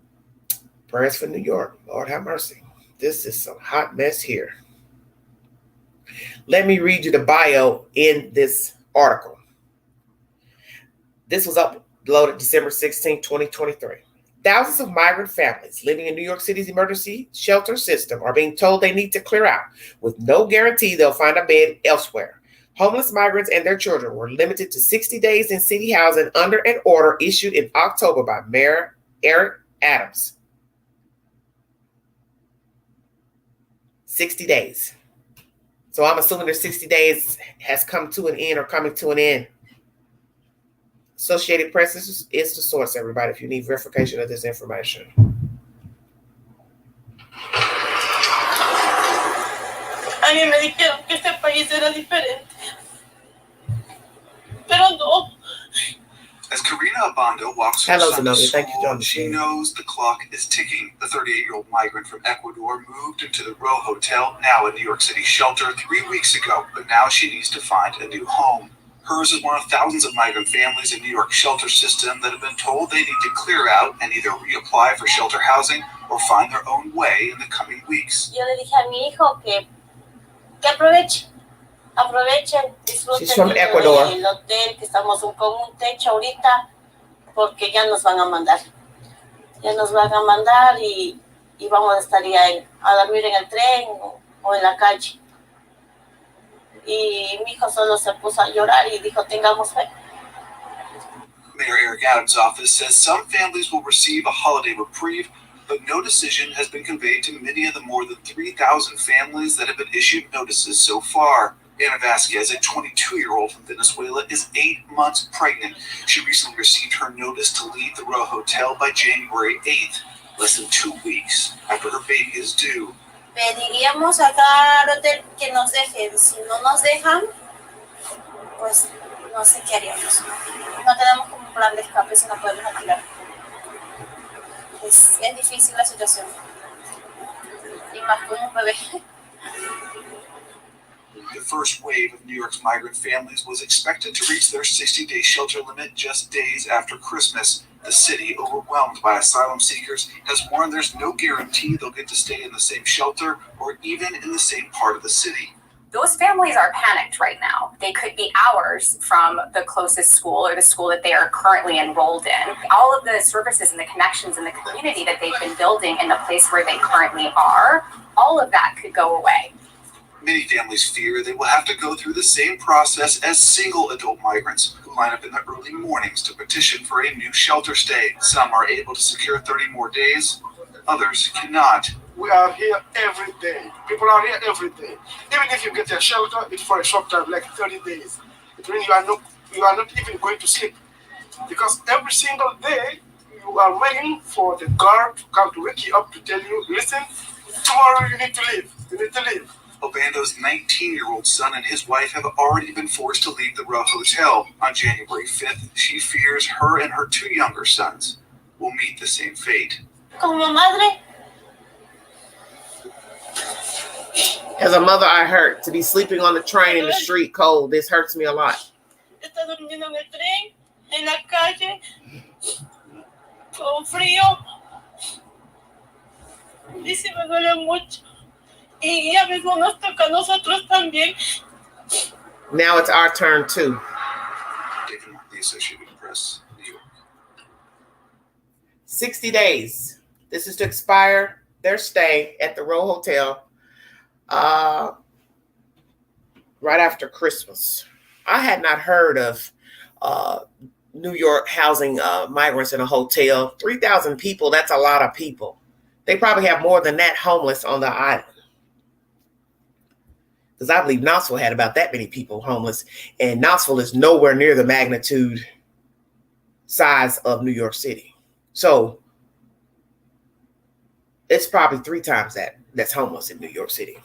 Prayers for New York. Lord have mercy. This is some hot mess here. Let me read you the bio in this article. This was uploaded December 16, 2023. Thousands of migrant families living in New York City's emergency shelter system are being told they need to clear out with no guarantee they'll find a bed elsewhere. Homeless migrants and their children were limited to 60 days in city housing under an order issued in October by Mayor Eric Adams. 60 days. So I'm assuming their 60 days has come to an end or coming to an end. Associated Press is the source, everybody, if you need verification of this information. A mí me dijeron que este país era diferente. Pero no. As Karina Abando walks her son to school, she knows the clock is ticking. The 38-year-old migrant from Ecuador moved into the Row Hotel, now a New York City shelter, 3 weeks ago, but now she needs to find a new home. Hers is one of thousands of migrant families in New York's shelter system that have been told they need to clear out and either reapply for shelter housing or find their own way in the coming weeks. Yo le dije a mi hijo que aprovechen, disfruten el hotel, que estamos con un techo ahorita, porque ya nos van a mandar. Ya nos van a mandar y vamos a estar a dormir en el tren o en la calle. Y mi hijo solo se puso a llorar y dijo, tengamos fe. Mayor Eric Adams' office says some families will receive a holiday reprieve, but no decision has been conveyed to many of the more than 3,000 families that have been issued notices so far. Ana Vasquez, a 22-year-old from Venezuela, is 8 months pregnant. She recently received her notice to leave the Row Hotel by January 8th, less than 2 weeks after her baby is due. Pediríamos a cada hotel que nos dejen. Si no nos dejan, pues no sé qué haríamos. No tenemos como un plan de escape si no podemos alquilar. Es difícil la situación. Y más con un bebé. The first wave of New York's migrant families was expected to reach their 60-day shelter limit just days after Christmas. The city, overwhelmed by asylum seekers, has warned there's no guarantee they'll get to stay in the same shelter or even in the same part of the city. Those families are panicked right now. They could be hours from the closest school or the school that they are currently enrolled in. All of the services and the connections in the community that they've been building in the place where they currently are, all of that could go away. Many families fear they will have to go through the same process as single adult migrants who line up in the early mornings to petition for a new shelter stay. Some are able to secure 30 more days, others cannot. We are here every day. People are here every day. Even if you get a shelter, it's for a short time, like 30 days. It means you are not even going to sleep. Because every single day, you are waiting for the guard to come to wake you up to tell you, listen, tomorrow you need to leave. You need to leave. Obando's 19-year-old son and his wife have already been forced to leave the Row Hotel. On January 5th, she fears her and her 2 younger sons will meet the same fate. Como madre. As a mother, I hurt. To be sleeping on the train in the street cold, this hurts me a lot. Está durmiendo en el tren, en la calle, con frío. Y sí me duele mucho. Y a veces nos toca a nosotros también. Now it's our turn too. David Mark, the Associated Press, New York. 60 days. This is to expire their stay at the Row Hotel right after Christmas. I had not heard of New York housing migrants in a hotel. 3,000 people, that's a lot of people. They probably have more than that homeless on the island. Because I believe Knoxville had about that many people homeless. And Knoxville is nowhere near the magnitude size of New York City. So it's probably 3 times that's homeless in New York City.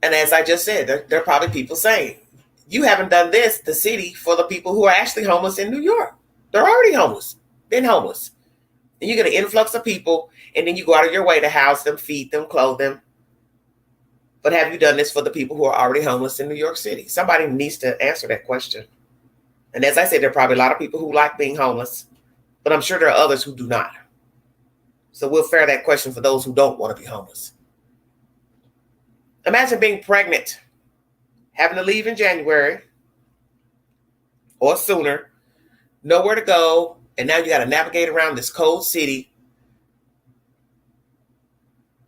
And as I just said, there are probably people saying, you haven't done this, the city, for the people who are actually homeless in New York. They're already homeless, been homeless. And you get an influx of people, and then you go out of your way to house them, feed them, clothe them. But have you done this for the people who are already homeless in New York City? Somebody needs to answer that question. And as I said, there are probably a lot of people who like being homeless, but I'm sure there are others who do not. So we'll fair that question for those who don't want to be homeless. Imagine being pregnant, having to leave in January or sooner, nowhere to go, and now you got to navigate around this cold city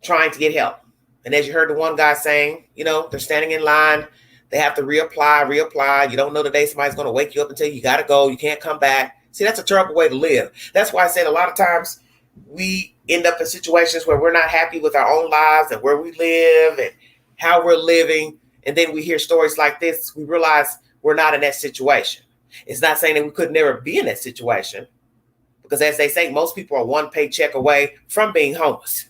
trying to get help. And as you heard the one guy saying, they're standing in line. They have to reapply. You don't know the day somebody's going to wake you up and tell you got to go. You can't come back. See, that's a terrible way to live. That's why I said a lot of times we end up in situations where we're not happy with our own lives and where we live and how we're living. And then we hear stories like this. We realize we're not in that situation. It's not saying that we could never be in that situation, because as they say, most people are one paycheck away from being homeless.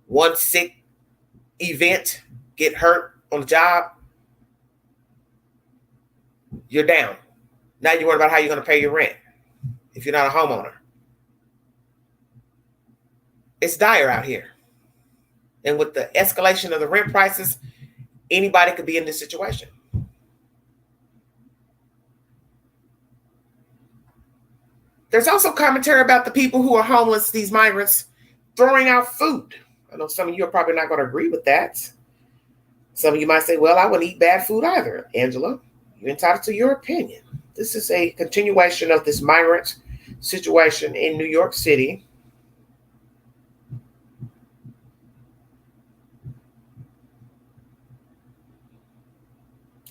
One sick event, get hurt on the job, you're down. Now you worry about how you're going to pay your rent if you're not a homeowner. It's dire out here. And with the escalation of the rent prices, anybody could be in this situation. There's also commentary about the people who are homeless, these migrants, throwing out food. I know some of you are probably not going to agree with that. Some of you might say, well, I wouldn't eat bad food either. Angela, you're entitled to your opinion. This is a continuation of this migrant situation in New York City.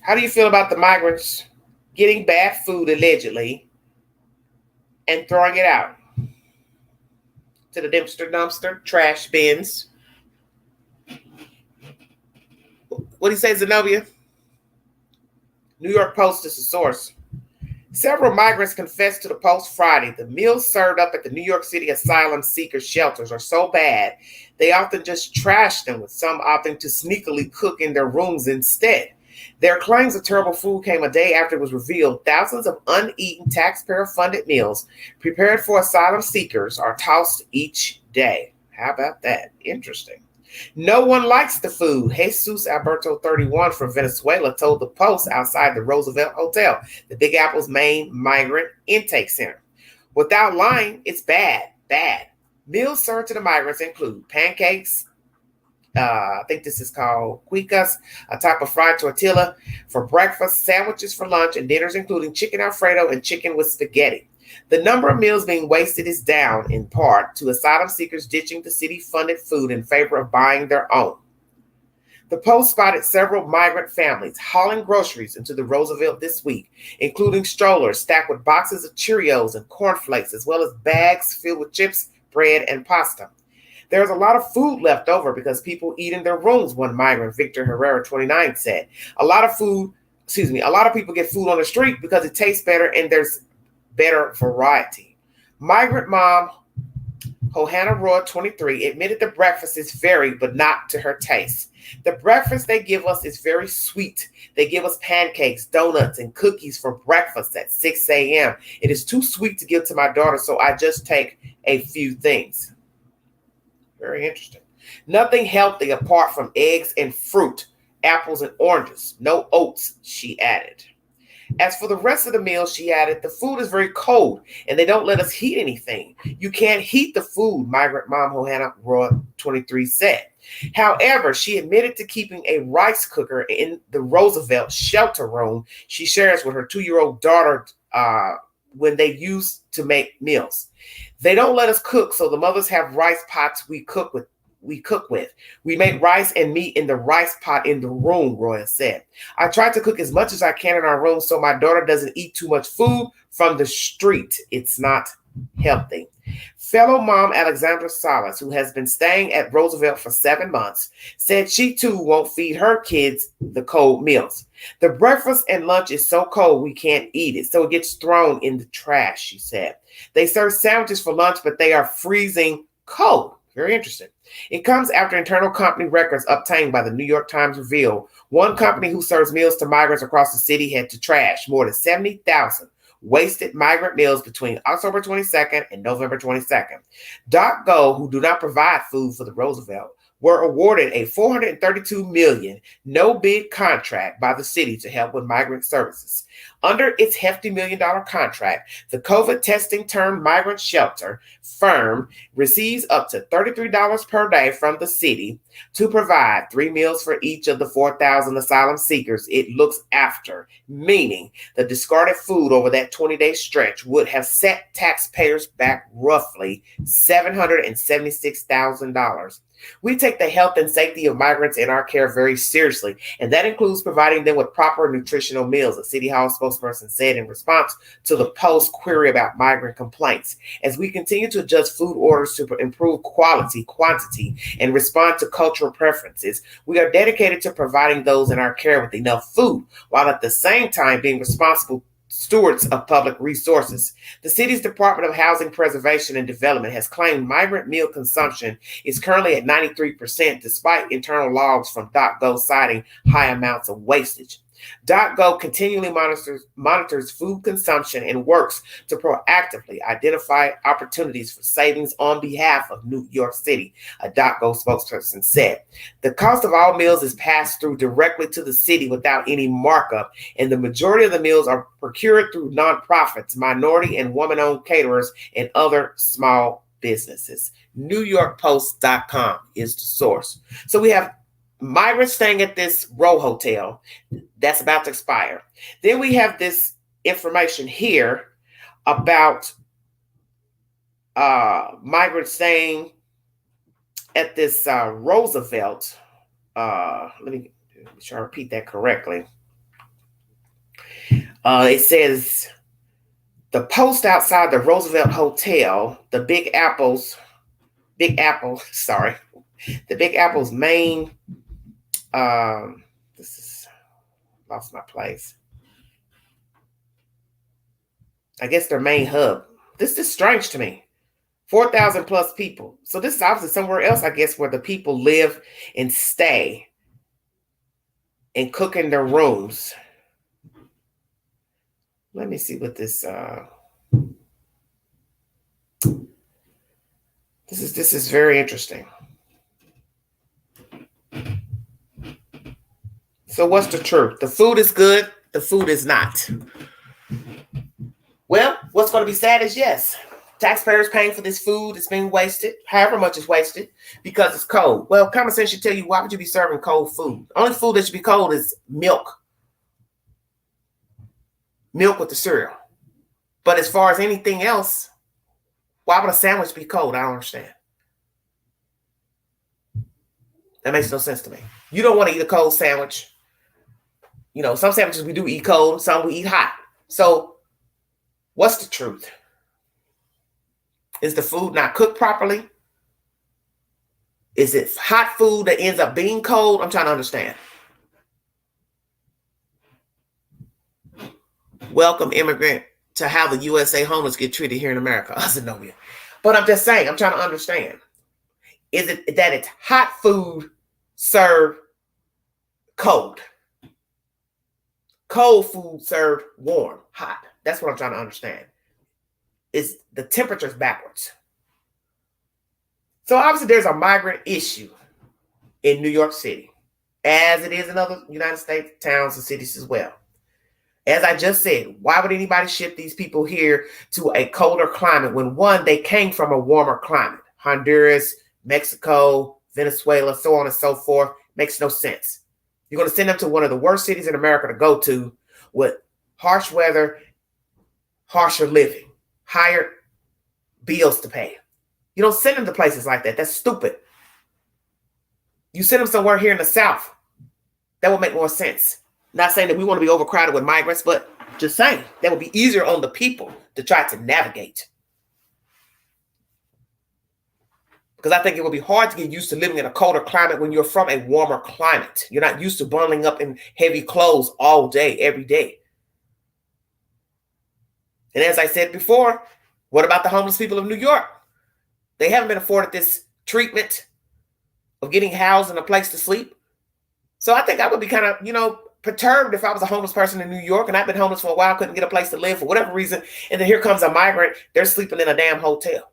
How do you feel about the migrants getting bad food, allegedly, and throwing it out to the dumpster, trash bins? What do you say, Zenobia? New York Post is the source. Several migrants confessed to the Post Friday the meals served up at the New York City Asylum Seekers shelters are so bad, they often just trash them, with some opting to sneakily cook in their rooms instead. Their claims of terrible food came a day after it was revealed thousands of uneaten taxpayer-funded meals prepared for asylum seekers are tossed each day. How about that? Interesting. No one likes the food, Jesus Alberto, 31, from Venezuela, told the Post outside the Roosevelt Hotel, the Big Apple's main migrant intake center. Without lying, it's bad. Meals served to the migrants include pancakes, I think this is called cuicas, a type of fried tortilla for breakfast, sandwiches for lunch, and dinners including chicken Alfredo and chicken with spaghetti. The number of meals being wasted is down, in part, to asylum seekers ditching the city-funded food in favor of buying their own. The Post spotted several migrant families hauling groceries into the Roosevelt this week, including strollers stacked with boxes of Cheerios and cornflakes, as well as bags filled with chips, bread, and pasta. There's a lot of food left over because people eat in their rooms, one migrant, Victor Herrera, 29, said. A lot of people get food on the street because it tastes better and there's better variety. Migrant mom Johanna Roy, 23, admitted the breakfast is varied, but not to her taste. The breakfast they give us is very sweet. They give us pancakes, donuts, and cookies for breakfast at 6 a.m. It is too sweet to give to my daughter, so I just take a few things. Very interesting. Nothing healthy apart from eggs and fruit, apples and oranges. No oats, she added. As for the rest of the meal, she added, the food is very cold and they don't let us heat anything. You can't heat the food, migrant mom Johanna Roy, 23, said. However, she admitted to keeping a rice cooker in the Roosevelt shelter room she shares with her 2-year-old daughter when they used to make meals. They don't let us cook, so the mothers have rice pots we cook with. We make rice and meat in the rice pot in the room, Roy said. I try to cook as much as I can in our room so my daughter doesn't eat too much food from the street. It's not healthy. Fellow mom Alexandra Salas, who has been staying at Roosevelt for 7 months, said she too won't feed her kids the cold meals. The breakfast and lunch is so cold we can't eat it, so it gets thrown in the trash, she said. They serve sandwiches for lunch, but they are freezing cold. Very interesting. It comes after internal company records obtained by the New York Times reveal one company who serves meals to migrants across the city had to trash more than 70,000 wasted migrant meals between October 22nd and November 22nd. Doc Go, who do not provide food for the Roosevelt, were awarded a $432 million no-bid contract by the city to help with migrant services. Under its hefty $1 million contract, the COVID testing turned migrant shelter firm receives up to $33 per day from the city to provide 3 meals for each of the 4,000 asylum seekers it looks after, meaning the discarded food over that 20-day stretch would have set taxpayers back roughly $776,000. We take the health and safety of migrants in our care very seriously, and that includes providing them with proper nutritional meals, a City Hall spokesperson said in response to the Post query about migrant complaints. As we continue to adjust food orders to improve quality, quantity, and respond to cultural preferences, we are dedicated to providing those in our care with enough food, while at the same time being responsible stewards of public resources. The city's Department of Housing Preservation and Development has claimed migrant meal consumption is currently at 93%, despite internal logs from .gov citing high amounts of wastage. .gov continually monitors food consumption and works to proactively identify opportunities for savings on behalf of New York City, a .gov spokesperson said. The cost of all meals is passed through directly to the city without any markup, and the majority of the meals are procured through nonprofits, minority and woman-owned caterers, and other small businesses. NewYorkPost.com is the source. So we have migrants staying at this row hotel that's about to expire. Then we have this information here about migrants staying at this Roosevelt. Let me make sure I repeat that correctly. It says the post outside the Roosevelt Hotel, the Big Apple's main, this is, lost my place. I guess their main hub. This is strange to me. 4,000 plus people. So this is obviously somewhere else, I guess, where the people live and stay and cook in their rooms. Let me see what this, this is very interesting. So what's the truth? The food is good. The food is not. Well, what's going to be sad is yes, taxpayers paying for this food. It's being wasted, however much is wasted, because it's cold. Well, common sense should tell you, why would you be serving cold food? The only food that should be cold is milk. Milk with the cereal. But as far as anything else, why would a sandwich be cold? I don't understand. That makes no sense to me. You don't want to eat a cold sandwich. You know, some sandwiches we do eat cold, some we eat hot. So what's the truth? Is the food not cooked properly? Is it hot food that ends up being cold? I'm trying to understand. Welcome, immigrant, to how the USA homeless get treated here in America. I said, no, but I'm just saying, I'm trying to understand. Is it that it's hot food served cold? Cold food served warm, hot. That's what I'm trying to understand. Is the temperatures backwards? So obviously there's a migrant issue in New York City, as it is in other United States towns and cities as well. As I just said, why would anybody ship these people here to a colder climate when, one, they came from a warmer climate? Honduras, Mexico, Venezuela, so on and so forth. Makes no sense. You're going to send them to one of the worst cities in America to go to with harsh weather, harsher living, higher bills to pay. You don't send them to places like that. That's stupid. You send them somewhere here in the South. That would make more sense. Not saying that we want to be overcrowded with migrants, but just saying that would be easier on the people to try to navigate. Because I think it would be hard to get used to living in a colder climate when you're from a warmer climate. You're not used to bundling up in heavy clothes all day, every day. And as I said before, what about the homeless people of New York? They haven't been afforded this treatment of getting housed and a place to sleep. So I think I would be kind of, perturbed if I was a homeless person in New York and I've been homeless for a while, couldn't get a place to live for whatever reason. And then here comes a migrant. They're sleeping in a damn hotel.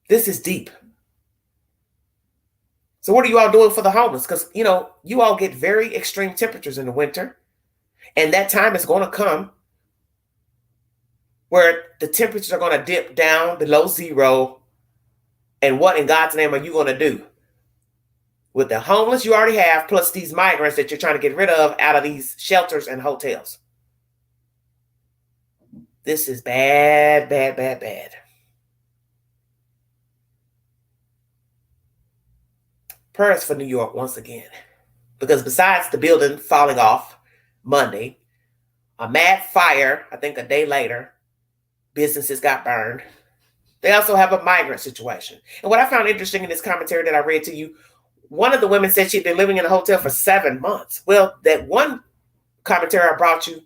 This is deep. So what are you all doing for the homeless? Because, you all get very extreme temperatures in the winter. And that time is going to come where the temperatures are going to dip down below zero. And what in God's name are you going to do? With the homeless you already have, plus these migrants that you're trying to get rid of out of these shelters and hotels. This is bad, bad, bad, bad. Prayers for New York once again. Because besides the building falling off Monday, a mad fire, I think a day later, businesses got burned. They also have a migrant situation. And what I found interesting in this commentary that I read to you, one of the women said she'd been living in a hotel for 7 months. Well, that one commentary I brought you,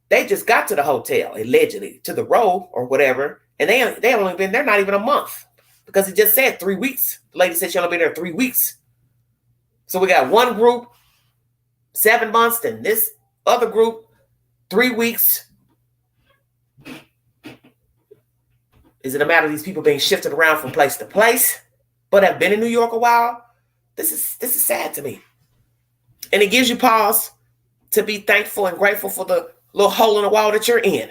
they just got to the hotel, allegedly, to the row or whatever, and they only been there not even a month, because it just said 3 weeks. The lady said she only been there 3 weeks. So we got one group 7 months, and this other group 3 weeks. Is it a matter of these people being shifted around from place to place, but have been in New York a while? This is sad to me. And it gives you pause to be thankful and grateful for the little hole in the wall that you're in.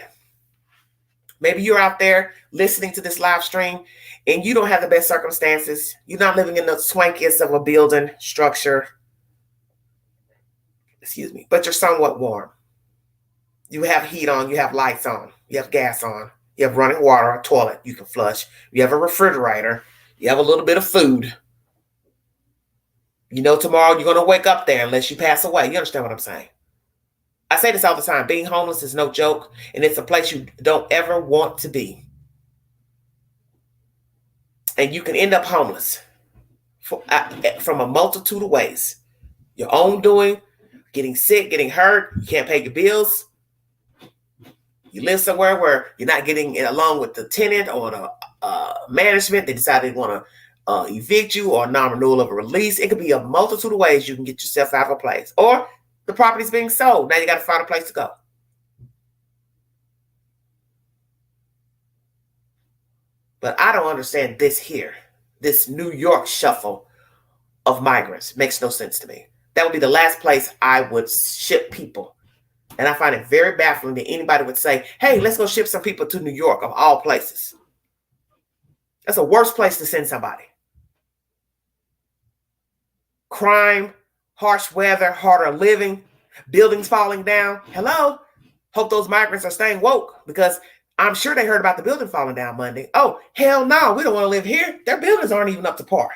Maybe you're out there listening to this live stream and you don't have the best circumstances. You're not living in the swankiest of a building structure. Excuse me. But you're somewhat warm. You have heat on. You have lights on. You have gas on. You have running water, a toilet you can flush. You have a refrigerator. You have a little bit of food. You know tomorrow you're going to wake up there unless you pass away. You understand what I'm saying? I say this all the time. Being homeless is no joke, and it's a place you don't ever want to be. And you can end up homeless from a multitude of ways. Your own doing, getting sick, getting hurt, you can't pay your bills. You live somewhere where you're not getting along with the tenant or the management. They decided they want to evict you, or non-renewal of a release. It could be a multitude of ways you can get yourself out of a place. Or the property's being sold. Now you got to find a place to go. But I don't understand this here. This New York shuffle of migrants makes no sense to me. That would be the last place I would ship people. And I find it very baffling that anybody would say, hey, let's go ship some people to New York, of all places. That's the worst place to send somebody. Crime, harsh weather, harder living, buildings falling down. Hello? Hope those migrants are staying woke, because I'm sure they heard about the building falling down Monday. Oh, hell no, we don't want to live here. Their buildings aren't even up to par.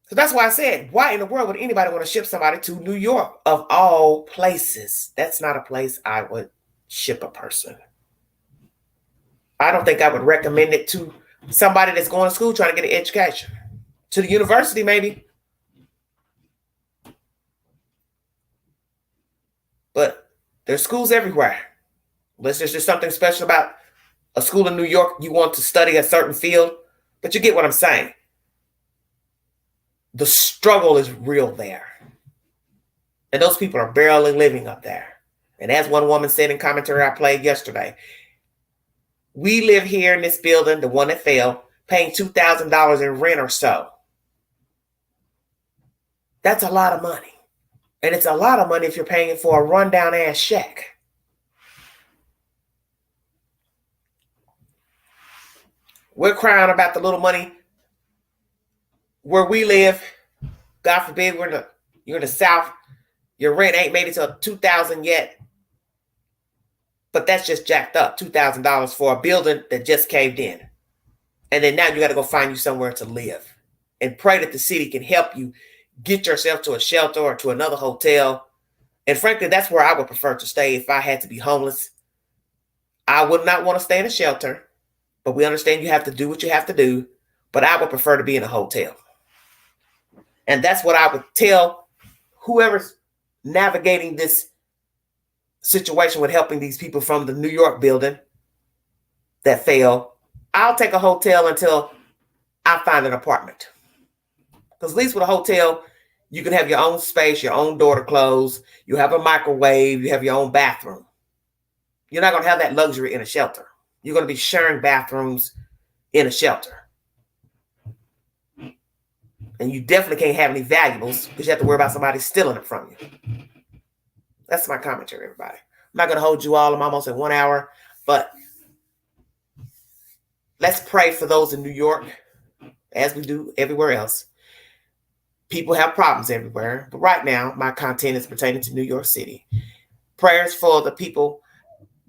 So that's why I said, why in the world would anybody want to ship somebody to New York, of all places? That's not a place I would ship a person. I don't think I would recommend it to somebody that's going to school trying to get an education. To the university, maybe. But there's schools everywhere. Unless there's just something special about a school in New York, you want to study a certain field. But you get what I'm saying. The struggle is real there. And those people are barely living up there. And as one woman said in commentary I played yesterday, we live here in this building, the one that fell, paying $2,000 in rent or so. That's a lot of money. And it's a lot of money if you're paying for a rundown ass shack. We're crying about the little money where we live. God forbid you're in the South. Your rent ain't made it to $2,000 yet. But that's just jacked up. $2,000 for a building that just caved in. And then now you got to go find you somewhere to live. And pray that the city can help you get yourself to a shelter or to another hotel. And frankly, that's where I would prefer to stay if I had to be homeless. I would not want to stay in a shelter. But we understand you have to do what you have to do. But I would prefer to be in a hotel. And that's what I would tell whoever's navigating this situation with helping these people from the New York building that fell. I'll take a hotel until I find an apartment. Because at least with a hotel, you can have your own space, your own door to close. You have a microwave. You have your own bathroom. You're not going to have that luxury in a shelter. You're going to be sharing bathrooms in a shelter. And you definitely can't have any valuables because you have to worry about somebody stealing it from you. That's my commentary, everybody. I'm not going to hold you all. I'm almost at 1 hour. But let's pray for those in New York, as we do everywhere else. People have problems everywhere. But right now, my content is pertaining to New York City. Prayers for the people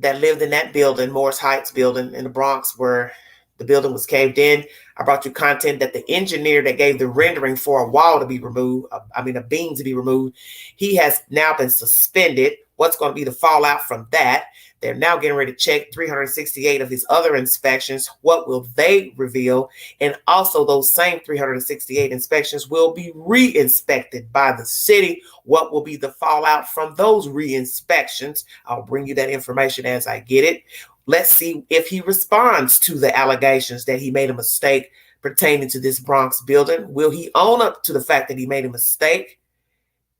that lived in that building, Morris Heights building in the Bronx, where the building was caved in. I brought you content that the engineer that gave the rendering for a wall to be removed, a beam to be removed, he has now been suspended what's going to be the fallout from that. They're now getting ready to check 368 of his other inspections. What will they reveal? And also those same 368 inspections will be re-inspected by the city. What will be the fallout from those re-inspections? I'll bring you that information as I get it. Let's see if he responds to the allegations that he made a mistake pertaining to this Bronx building. Will he own up to the fact that he made a mistake?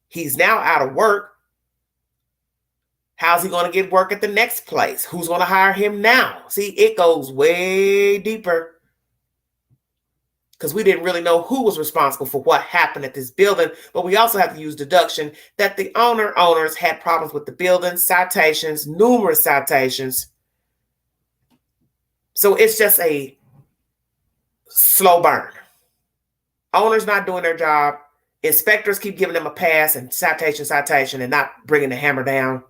He's now out of work. How's he going to get work at the next place? Who's going to hire him now? See, it goes way deeper because we didn't really know who was responsible for what happened at this building. But we also have to use deduction that the owners had problems with the building, citations, numerous citations. So it's just a slow burn. Owners not doing their job. Inspectors keep giving them a pass and citation, and not bringing the hammer down.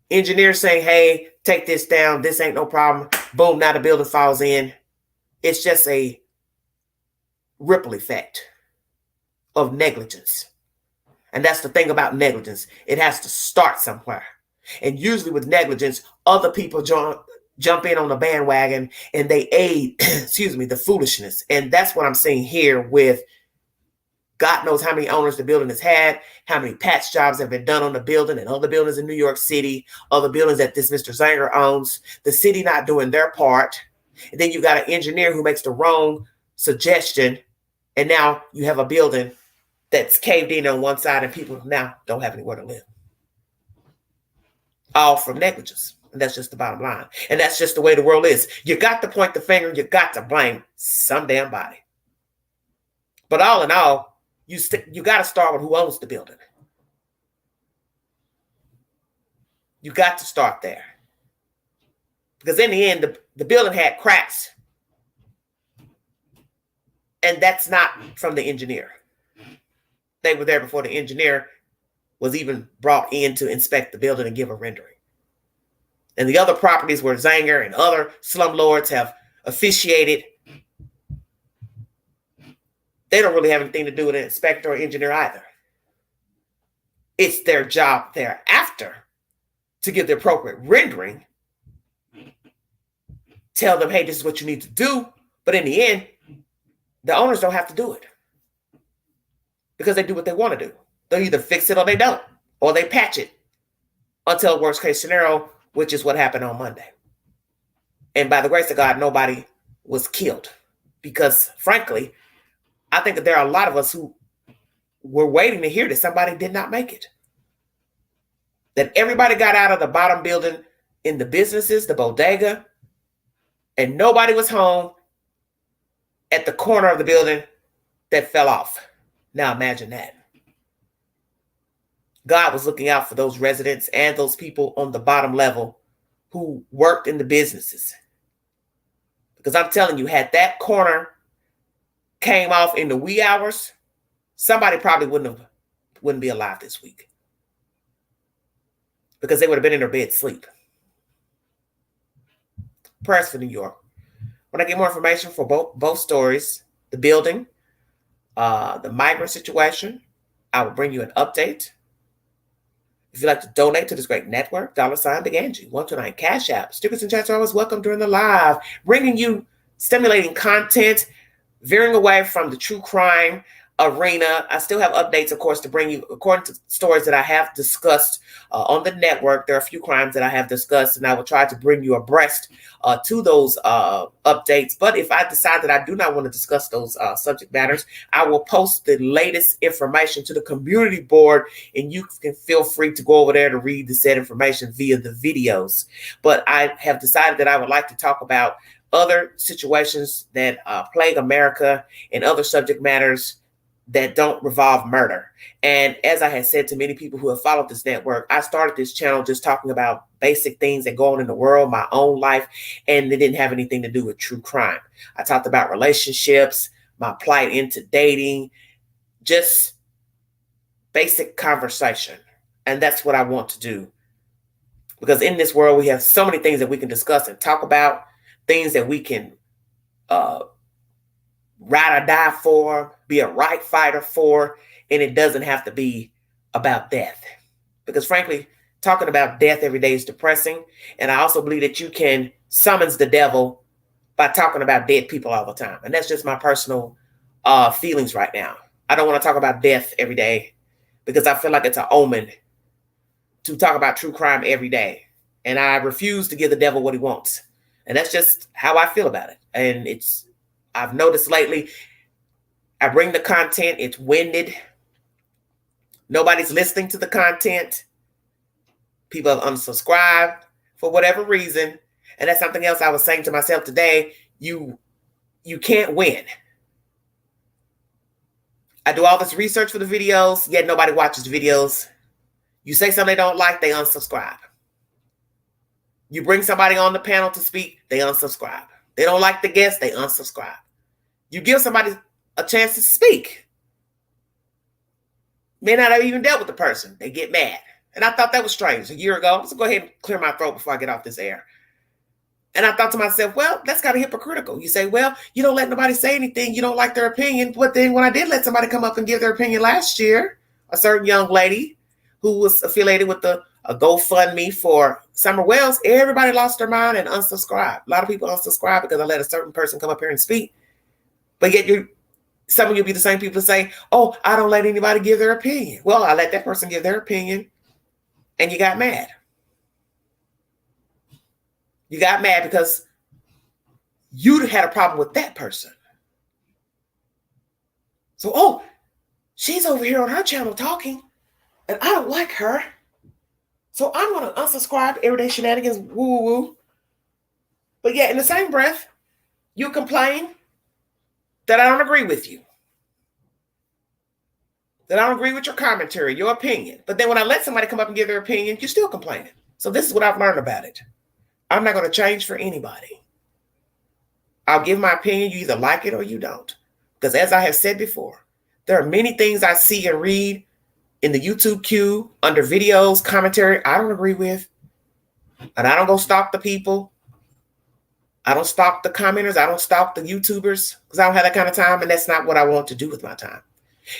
Engineers saying, hey, take this down. This ain't no problem. Boom, now the building falls in. It's just a ripple effect of negligence. And that's the thing about negligence. It has to start somewhere. And usually with negligence, other people jump in on the bandwagon and they aid, the foolishness. And that's what I'm seeing here with God knows how many owners the building has had, how many patch jobs have been done on the building and other buildings in New York City, other buildings that this Mr. Zanger owns, the city not doing their part. And then you got an engineer who makes the wrong suggestion. And now you have a building that's caved in on one side and people now don't have anywhere to live. All from negligence. And that's just the bottom line. And that's just the way the world is. You got to point the finger. You got to blame some damn body. But all in all, you got to start with who owns the building. You got to start there. Because in the end, the building had cracks. And that's not from the engineer. They were there before the engineer was even brought in to inspect the building and give a rendering. And the other properties where Zanger and other slumlords have officiated, they don't really have anything to do with an inspector or engineer either. It's their job thereafter to give the appropriate rendering, tell them, hey, this is what you need to do. But in the end, the owners don't have to do it because they do what they want to do. They'll either fix it or they don't, or they patch it until worst case scenario, which is what happened on Monday. And by the grace of God, nobody was killed because, frankly, I think that there are a lot of us who were waiting to hear that somebody did not make it. That everybody got out of the bottom building in the businesses, the bodega, and nobody was home at the corner of the building that fell off. Now imagine that. God was looking out for those residents and those people on the bottom level who worked in the businesses. Because I'm telling you, had that corner came off in the wee hours, somebody probably wouldn't be alive this week. Because they would have been in their bed asleep. Prayers for New York. When I get more information for both stories, the building, the migrant situation, I will bring you an update. If you'd like to donate to this great network, $Big Angie, 129 Cash App. Stickers and chats are always welcome during the live, bringing you stimulating content, veering away from the true crime arena. I still have updates, of course, to bring you according to stories that I have discussed on the network. There are a few crimes that I have discussed, and I will try to bring you abreast to those updates. But if I decide that I do not want to discuss those subject matters, I will post the latest information to the community board, and you can feel free to go over there to read the said information via the videos. But I have decided that I would like to talk about other situations that plague America and other subject matters that don't revolve murder. And as I had said to many people who have followed this network, I started this channel just talking about basic things that go on in the world, my own life, and it didn't have anything to do with true crime. I talked about relationships, my plight into dating, just basic conversation. And that's what I want to do. Because in this world, we have so many things that we can discuss and talk about, things that we can ride or die for, be a right fighter for, and it doesn't have to be about death. Because frankly, talking about death every day is depressing. And I also believe that you can summons the devil by talking about dead people all the time. And that's just my personal feelings right now. I don't want to talk about death every day because I feel like it's an omen to talk about true crime every day. And I refuse to give the devil what he wants. And that's just how I feel about it. And I've noticed lately, I bring the content, it's winded. Nobody's listening to the content. People have unsubscribed for whatever reason. And that's something else I was saying to myself today. You can't win. I do all this research for the videos, yet nobody watches the videos. You say something they don't like, they unsubscribe. You bring somebody on the panel to speak, they unsubscribe. They don't like the guest, they unsubscribe. You give somebody a chance to speak. May not have even dealt with the person. They get mad. And I thought that was strange. A year ago, let's go ahead and clear my throat before I get off this air. And I thought to myself, well, that's kind of hypocritical. You say, well, you don't let nobody say anything. You don't like their opinion. But then when I did let somebody come up and give their opinion last year, a certain young lady who was affiliated with a GoFundMe for Summer Wells, everybody lost their mind and unsubscribed. A lot of people unsubscribe because I let a certain person come up here and speak. But yet some of you be the same people to say, oh, I don't let anybody give their opinion. Well, I let that person give their opinion and you got mad. You got mad because you had a problem with that person. So, oh, she's over here on her channel talking and I don't like her. So I'm going to unsubscribe everyday shenanigans, woo, woo, woo. But yet in the same breath, you complain that I don't agree with you. That I don't agree with your commentary, your opinion. But then when I let somebody come up and give their opinion, you're still complaining. So this is what I've learned about it. I'm not going to change for anybody. I'll give my opinion. You either like it or you don't. Because as I have said before, there are many things I see and read in the YouTube queue, under videos, commentary, I don't agree with. And I don't go stalk the people. I don't stalk the commenters. I don't stalk the YouTubers because I don't have that kind of time. And that's not what I want to do with my time.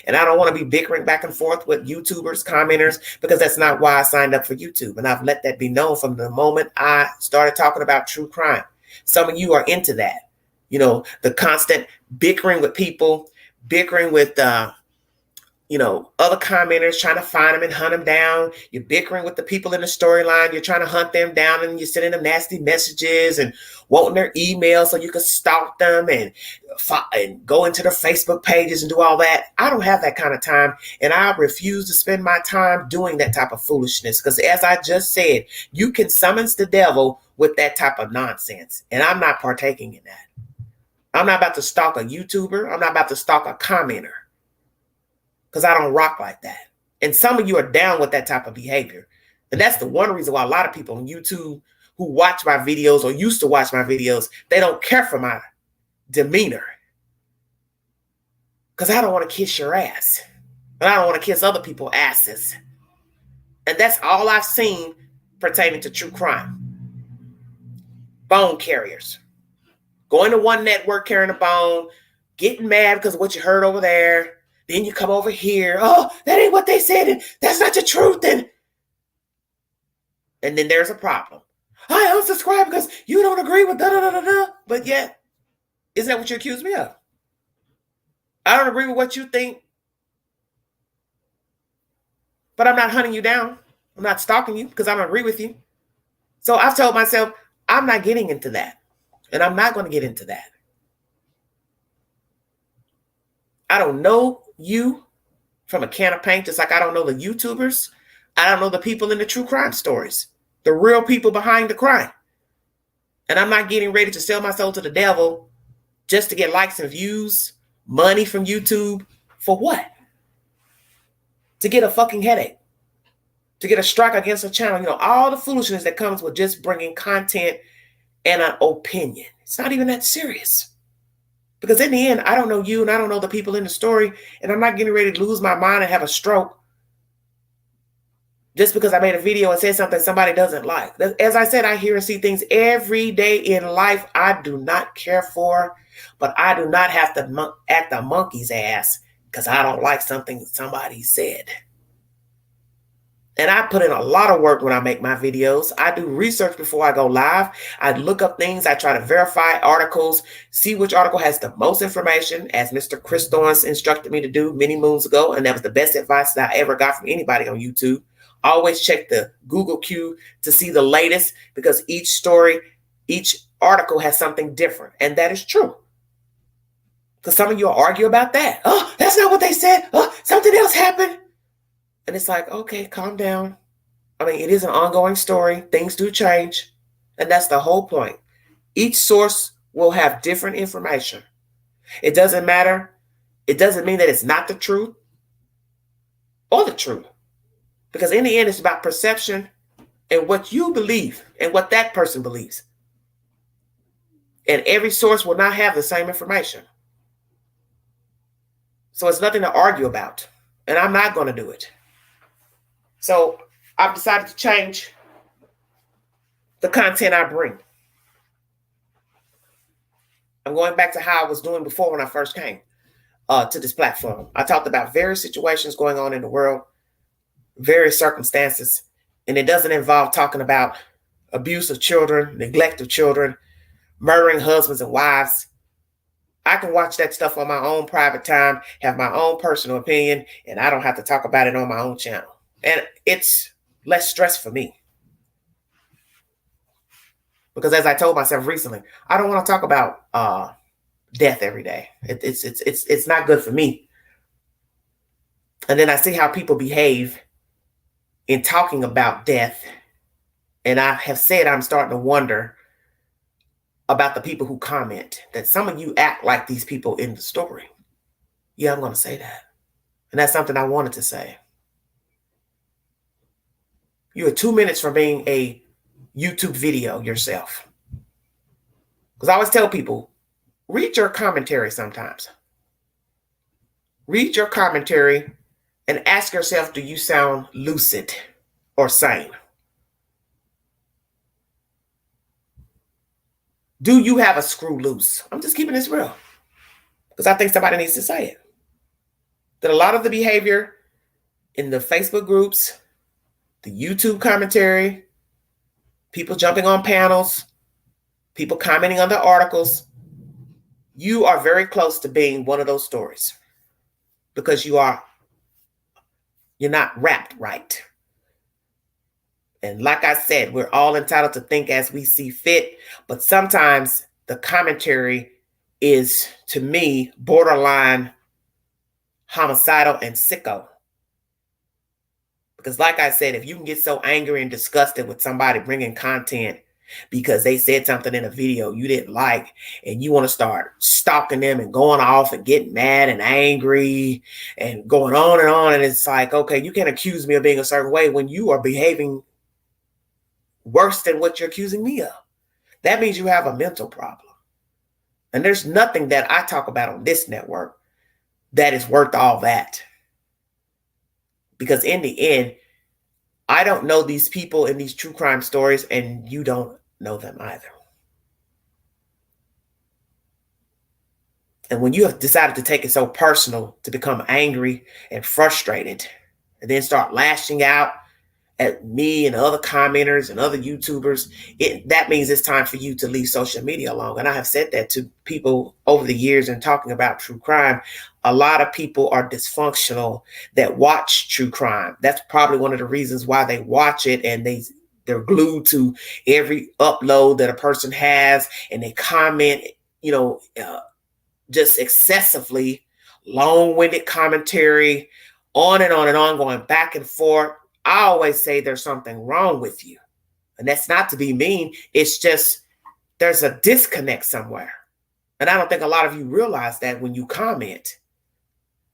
And I don't want to be bickering back and forth with YouTubers, commenters, because that's not why I signed up for YouTube. And I've let that be known from the moment I started talking about true crime. Some of you are into that. You know, the constant bickering with people, bickering with, other commenters, trying to find them and hunt them down. You're bickering with the people in the storyline. You're trying to hunt them down and you're sending them nasty messages and wanting their emails so you can stalk them and go into their Facebook pages and do all that. I don't have that kind of time. And I refuse to spend my time doing that type of foolishness. Because as I just said, you can summons the devil with that type of nonsense. And I'm not partaking in that. I'm not about to stalk a YouTuber. I'm not about to stalk a commenter. Because I don't rock like that. And some of you are down with that type of behavior. And that's the one reason why a lot of people on YouTube who watch my videos or used to watch my videos, they don't care for my demeanor. Because I don't want to kiss your ass. And I don't want to kiss other people's asses. And that's all I've seen pertaining to true crime. Bone carriers. Going to one network carrying a bone, getting mad because of what you heard over there. Then you come over here. Oh, that ain't what they said. And that's not the truth. And then there's a problem. I unsubscribe because you don't agree with da-da-da-da-da. But yet, isn't that what you accuse me of? I don't agree with what you think. But I'm not hunting you down. I'm not stalking you because I don't agree with you. So I've told myself, I'm not getting into that. And I'm not going to get into that. I don't know you from a can of paint, just like I don't know the YouTubers. I don't know the people in the true crime stories, the real people behind the crime. And I'm not getting ready to sell my soul to the devil just to get likes and views, money from YouTube. For what? To get a fucking headache, to get a strike against a channel. All the foolishness that comes with just bringing content and an opinion. It's not even that serious. Because in the end, I don't know you and I don't know the people in the story. And I'm not getting ready to lose my mind and have a stroke just because I made a video and said something somebody doesn't like. As I said, I hear and see things every day in life I do not care for. But I do not have to act a monkey's ass because I don't like something somebody said. And I put in a lot of work when I make my videos. I do research before I go live. I look up things. I try to verify articles, see which article has the most information, as Mr. Chris Thorns instructed me to do many moons ago. And that was the best advice that I ever got from anybody on YouTube. Always check the Google queue to see the latest, because each story, each article has something different. And that is true. Because some of you will argue about that. Oh, that's not what they said. Oh, something else happened. And it's like, okay, calm down. I mean, it is an ongoing story. Things do change. And that's the whole point. Each source will have different information. It doesn't matter. It doesn't mean that it's not the truth or the truth. Because in the end, it's about perception and what you believe and what that person believes. And every source will not have the same information. So it's nothing to argue about. And I'm not going to do it. So I've decided to change the content I bring. I'm going back to how I was doing before when I first came to this platform. I talked about various situations going on in the world, various circumstances, and it doesn't involve talking about abuse of children, neglect of children, murdering husbands and wives. I can watch that stuff on my own private time, have my own personal opinion, and I don't have to talk about it on my own channel. And it's less stress for me. Because as I told myself recently, I don't want to talk about death every day. It's not good for me. And then I see how people behave in talking about death. And I have said I'm starting to wonder about the people who comment, that some of you act like these people in the story. Yeah, I'm going to say that. And that's something I wanted to say. You are 2 minutes from being a YouTube video yourself. Because I always tell people, read your commentary sometimes. Read your commentary and ask yourself, do you sound lucid or sane? Do you have a screw loose? I'm just keeping this real. Because I think somebody needs to say it. That a lot of the behavior in the Facebook groups, the YouTube commentary, people jumping on panels, people commenting on the articles, you are very close to being one of those stories because you're not wrapped right. And like I said, we're all entitled to think as we see fit, but sometimes the commentary is, to me, borderline homicidal and sicko. Because like I said, if you can get so angry and disgusted with somebody bringing content because they said something in a video you didn't like, and you want to start stalking them and going off and getting mad and angry and going on, and it's like, okay, you can't accuse me of being a certain way when you are behaving worse than what you're accusing me of. That means you have a mental problem. And there's nothing that I talk about on this network that is worth all that. Because in the end, I don't know these people in these true crime stories, and you don't know them either. And when you have decided to take it so personal, to become angry and frustrated, and then start lashing out at me and other commenters and other YouTubers, that means it's time for you to leave social media alone. And I have said that to people over the years in talking about true crime. A lot of people are dysfunctional that watch true crime. That's probably one of the reasons why they watch it, and they're glued to every upload that a person has, and they comment, just excessively long-winded commentary, on and on and on, going back and forth. I always say there's something wrong with you. And that's not to be mean. It's just there's a disconnect somewhere. And I don't think a lot of you realize that when you comment.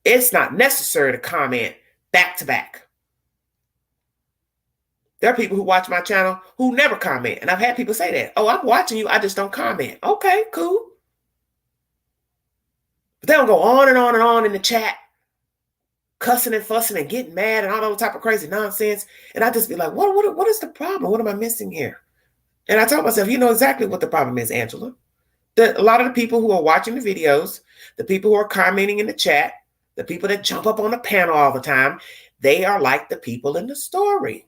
It's not necessary to comment back to back. There are people who watch my channel who never comment. And I've had people say that. Oh, I'm watching you, I just don't comment. Okay, cool. But they don't go on and on and on in the chat, cussing and fussing and getting mad and all that type of crazy nonsense. And I just be like, what is the problem? What am I missing here? And I told myself, you know exactly what the problem is, Angela. A lot of the people who are watching the videos, the people who are commenting in the chat, the people that jump up on the panel all the time, They are like the people in the story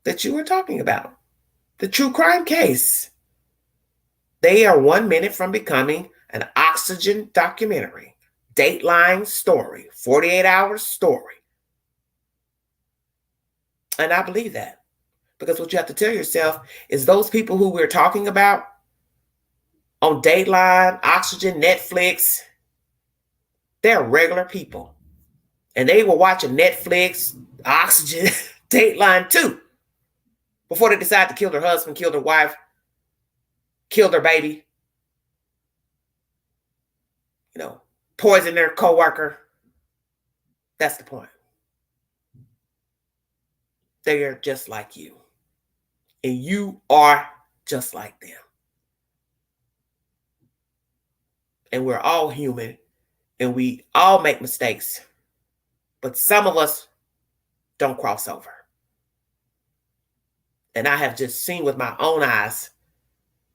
that you were talking about, the true crime case. They are 1 minute from becoming an Oxygen documentary, Dateline story, 48 hours story. And I believe that, because what you have to tell yourself is those people who we're talking about on Dateline, Oxygen, Netflix, they're regular people. And they were watching Netflix, Oxygen, Dateline too, before they decide to kill their husband, kill their wife, kill their baby, poison their coworker. That's the point. They are just like you. And you are just like them. And we're all human. And we all make mistakes. But some of us don't cross over. And I have just seen with my own eyes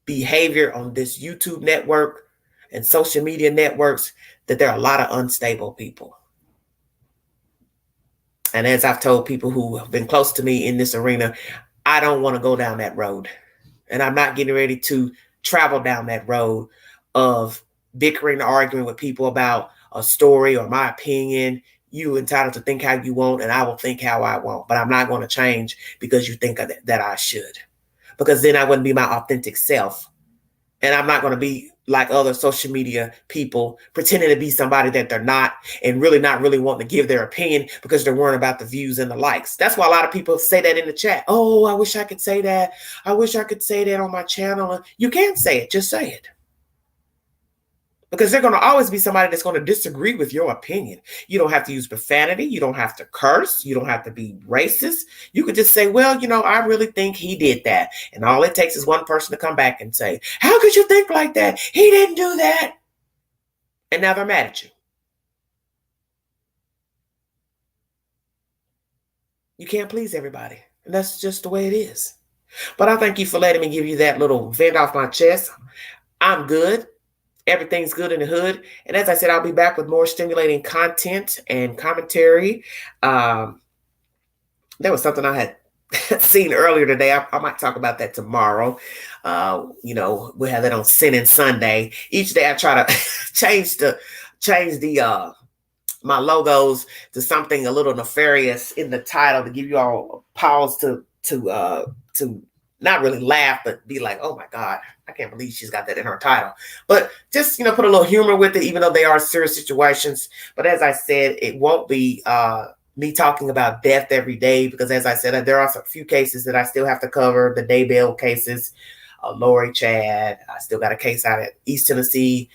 behavior on this YouTube network and social media networks that there are a lot of unstable people. And as I've told people who have been close to me in this arena, I don't want to go down that road. And I'm not getting ready to travel down that road of bickering or arguing with people about a story or my opinion. You entitled to think how you want, and I will think how I want. But I'm not going to change because you think that I should. Because then I wouldn't be my authentic self. And I'm not going to be like other social media people pretending to be somebody that they're not, and really not really wanting to give their opinion because they're worrying about the views and the likes. That's why a lot of people say that in the chat. Oh, I wish I could say that. I wish I could say that on my channel. You can't say it. Just say it. Because there's going to always be somebody that's going to disagree with your opinion. You don't have to use profanity. You don't have to curse. You don't have to be racist. You could just say, well, I really think he did that. And all it takes is one person to come back and say, how could you think like that? He didn't do that. And now they're mad at you. You can't please everybody. And that's just the way it is. But I thank you for letting me give you that little vent off my chest. I'm good. Everything's good in the hood. And as I said, I'll be back with more stimulating content and commentary. There was something I had seen earlier today. I might talk about that tomorrow. We have that on Sin and Sunday. Each day I try to change the my logos to something a little nefarious in the title to give you all a pause to not really laugh, but be like, oh my God, I can't believe she's got that in her title. But just, put a little humor with it, even though they are serious situations. But as I said, it won't be me talking about death every day, because as I said, there are a few cases that I still have to cover, the Daybell cases, Lori Chad. I still got a case out at East Tennessee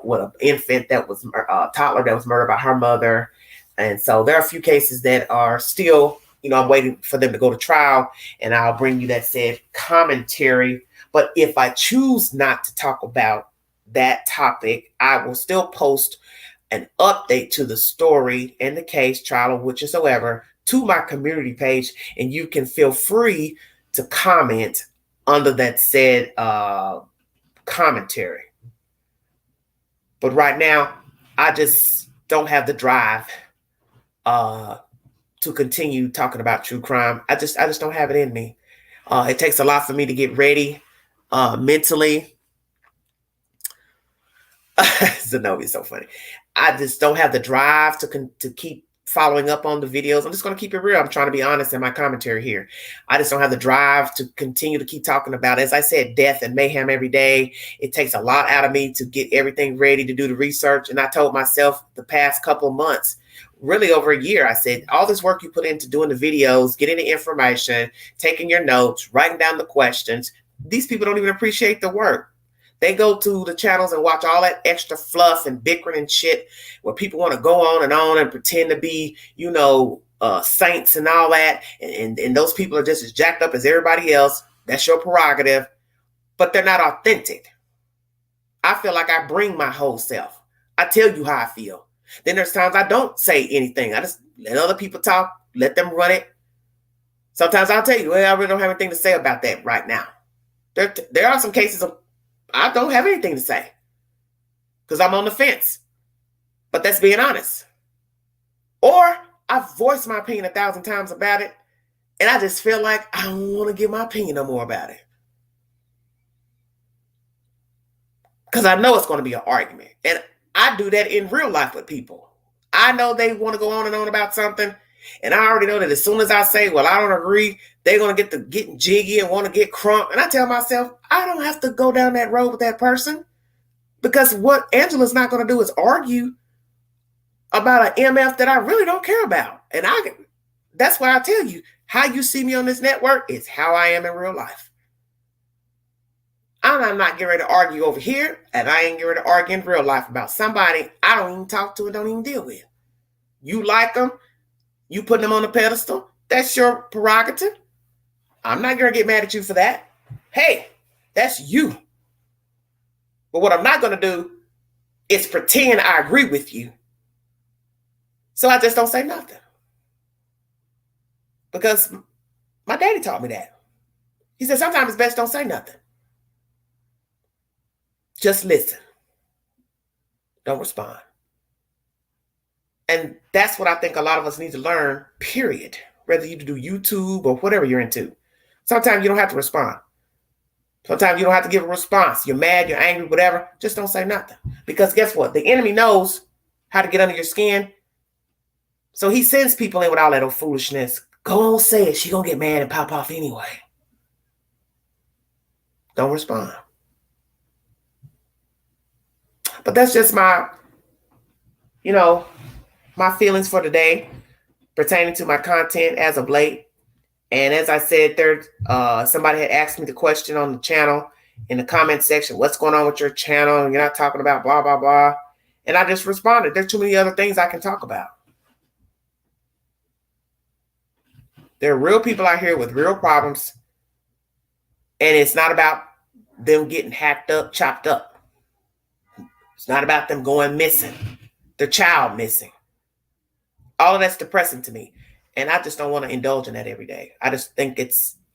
with an infant that was a toddler that was murdered by her mother. And so there are a few cases that are still, I'm waiting for them to go to trial, and I'll bring you that said commentary. But if I choose not to talk about that topic, I will still post an update to the story and the case, trial or whatsoever, to my community page, and you can feel free to comment under that said commentary. But right now, I just don't have the drive to continue talking about true crime. I just don't have it in me. It takes a lot for me to get ready mentally. Zenobia's so funny. I just don't have the drive to keep following up on the videos. I'm just going to keep it real. I'm trying to be honest in my commentary here. I just don't have the drive to continue to keep talking about, as I said, death and mayhem every day. It takes a lot out of me to get everything ready to do the research. And I told myself the past couple of months, really over a year, I said, all this work you put into doing the videos, getting the information, taking your notes, writing down the questions, these people don't even appreciate the work. They go to the channels and watch all that extra fluff and bickering and shit where people want to go on and pretend to be, saints and all that. And those people are just as jacked up as everybody else. That's your prerogative. But they're not authentic. I feel like I bring my whole self. I tell you how I feel. Then there's times I don't say anything. I just let other people talk, let them run it. Sometimes I'll tell you, well, I really don't have anything to say about that right now. There are some cases of I don't have anything to say because I'm on the fence. But that's being honest. Or I've voiced my opinion 1,000 times about it, and I just feel like I don't want to give my opinion no more about it. Because I know it's going to be an argument. And I do that in real life with people. I know they want to go on and on about something, and I already know that as soon as I say, well, I don't agree, they're going to get to getting jiggy and want to get crunk. And I tell myself, I don't have to go down that road with that person, because what Angela's not going to do is argue about an MF that I really don't care about. And that's why I tell you, how you see me on this network is how I am in real life. I'm not getting ready to argue over here, and I ain't getting ready to argue in real life about somebody I don't even talk to and don't even deal with. You like them, you putting them on a pedestal, that's your prerogative. I'm not going to get mad at you for that. Hey, that's you. But what I'm not going to do is pretend I agree with you. So I just don't say nothing. Because my daddy taught me that. He said, sometimes it's best don't say nothing. Just listen. Don't respond. And that's what I think a lot of us need to learn, period. Whether you do YouTube or whatever you're into. Sometimes you don't have to respond. Sometimes you don't have to give a response. You're mad, you're angry, whatever. Just don't say nothing. Because guess what? The enemy knows how to get under your skin. So he sends people in with all that old foolishness. Go on, say it. She gonna get mad and pop off anyway. Don't respond. But that's just my feelings for today pertaining to my content as of late. And as I said, somebody had asked me the question on the channel in the comment section, what's going on with your channel? And you're not talking about blah, blah, blah. And I just responded, there's too many other things I can talk about. There are real people out here with real problems. And it's not about them getting hacked up, chopped up. It's not about them going missing, their child missing. All of that's depressing to me. And I just don't want to indulge in that every day. I just think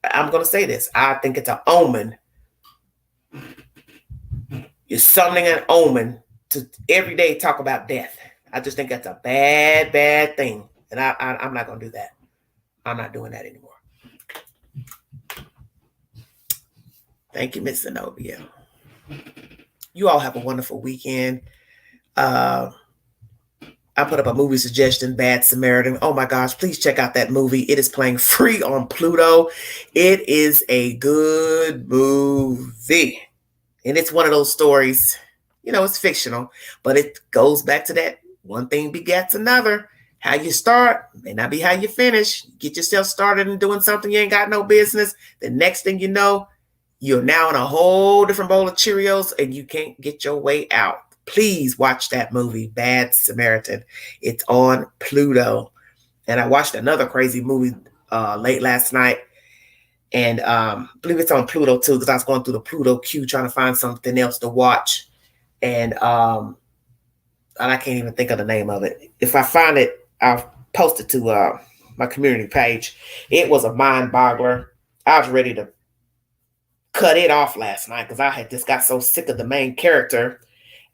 I'm going to say this. I think it's an omen. You're summoning an omen to every day talk about death. I just think that's a bad, bad thing. And I'm not going to do that. I'm not doing that anymore. Thank you, Miss Zenobia. You all have a wonderful weekend. I put up a movie suggestion, Bad Samaritan. Oh my gosh, please check out that movie. It is playing free on Pluto. It is a good movie. And it's one of those stories, it's fictional, but it goes back to that one thing begets another. How you start may not be how you finish. Get yourself started and doing something you ain't got no business. The next thing you know, you're now in a whole different bowl of Cheerios and you can't get your way out. Please watch that movie, Bad Samaritan. It's on Pluto. And I watched another crazy movie late last night. And I believe it's on Pluto too, because I was going through the Pluto queue trying to find something else to watch. And I can't even think of the name of it. If I find it, I'll post it to my community page. It was a mind boggler. I was ready to cut it off last night because I had just got so sick of the main character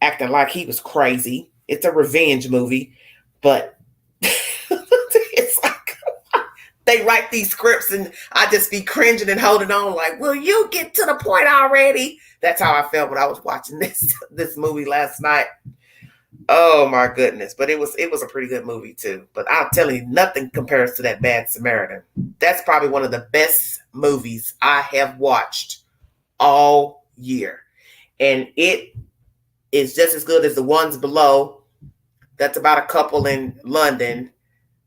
acting like he was crazy. It's a revenge movie, but it's like they write these scripts and I just be cringing and holding on like, will you get to the point already? That's how I felt when I was watching this movie last night. Oh my goodness. But it was a pretty good movie too. But I'm telling you, nothing compares to that Bad Samaritan. That's probably one of the best movies I have watched all year. And it is just as good as The Ones Below. That's about a couple in London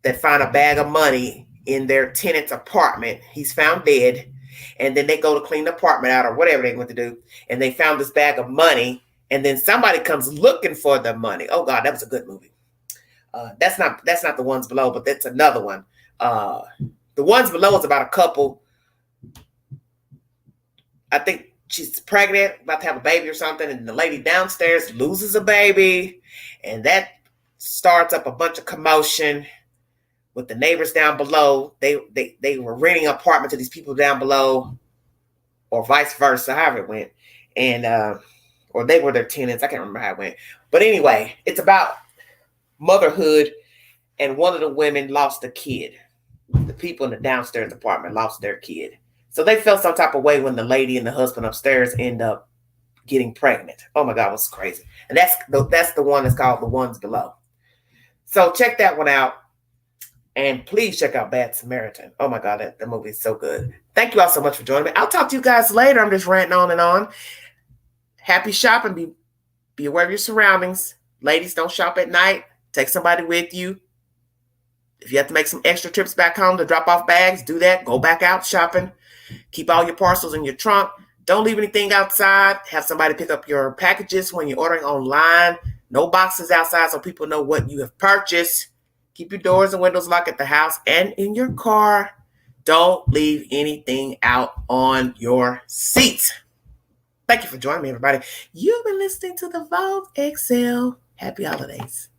that find a bag of money in their tenant's apartment. He's found dead. And then they go to clean the apartment out or whatever they want to do. And they found this bag of money. And then somebody comes looking for the money. Oh God, that was a good movie. That's not The Ones Below, but that's another one. The Ones Below is about a couple. I think she's pregnant, about to have a baby or something, and the lady downstairs loses a baby, and that starts up a bunch of commotion with the neighbors down below. They were renting an apartment to these people down below, or vice versa, however it went, and or they were their tenants. I can't remember how it went, but anyway, it's about motherhood and one of the women lost a kid. The people in the downstairs apartment lost their kid. So they felt some type of way when the lady and the husband upstairs end up getting pregnant. Oh my God, it was crazy. And that's the one that's called The Ones Below. So check that one out. And please check out Bad Samaritan. Oh my God, that movie is so good. Thank you all so much for joining me. I'll talk to you guys later. I'm just ranting on and on. Happy shopping. Be aware of your surroundings. Ladies, don't shop at night. Take somebody with you. If you have to make some extra trips back home to drop off bags, do that. Go back out shopping. Keep all your parcels in your trunk. Don't leave anything outside. Have somebody pick up your packages when you're ordering online. No boxes outside so people know what you have purchased. Keep your doors and windows locked at the house and in your car. Don't leave anything out on your seats. Thank you for joining me, everybody. You've been listening to the Vogue XL. Happy holidays.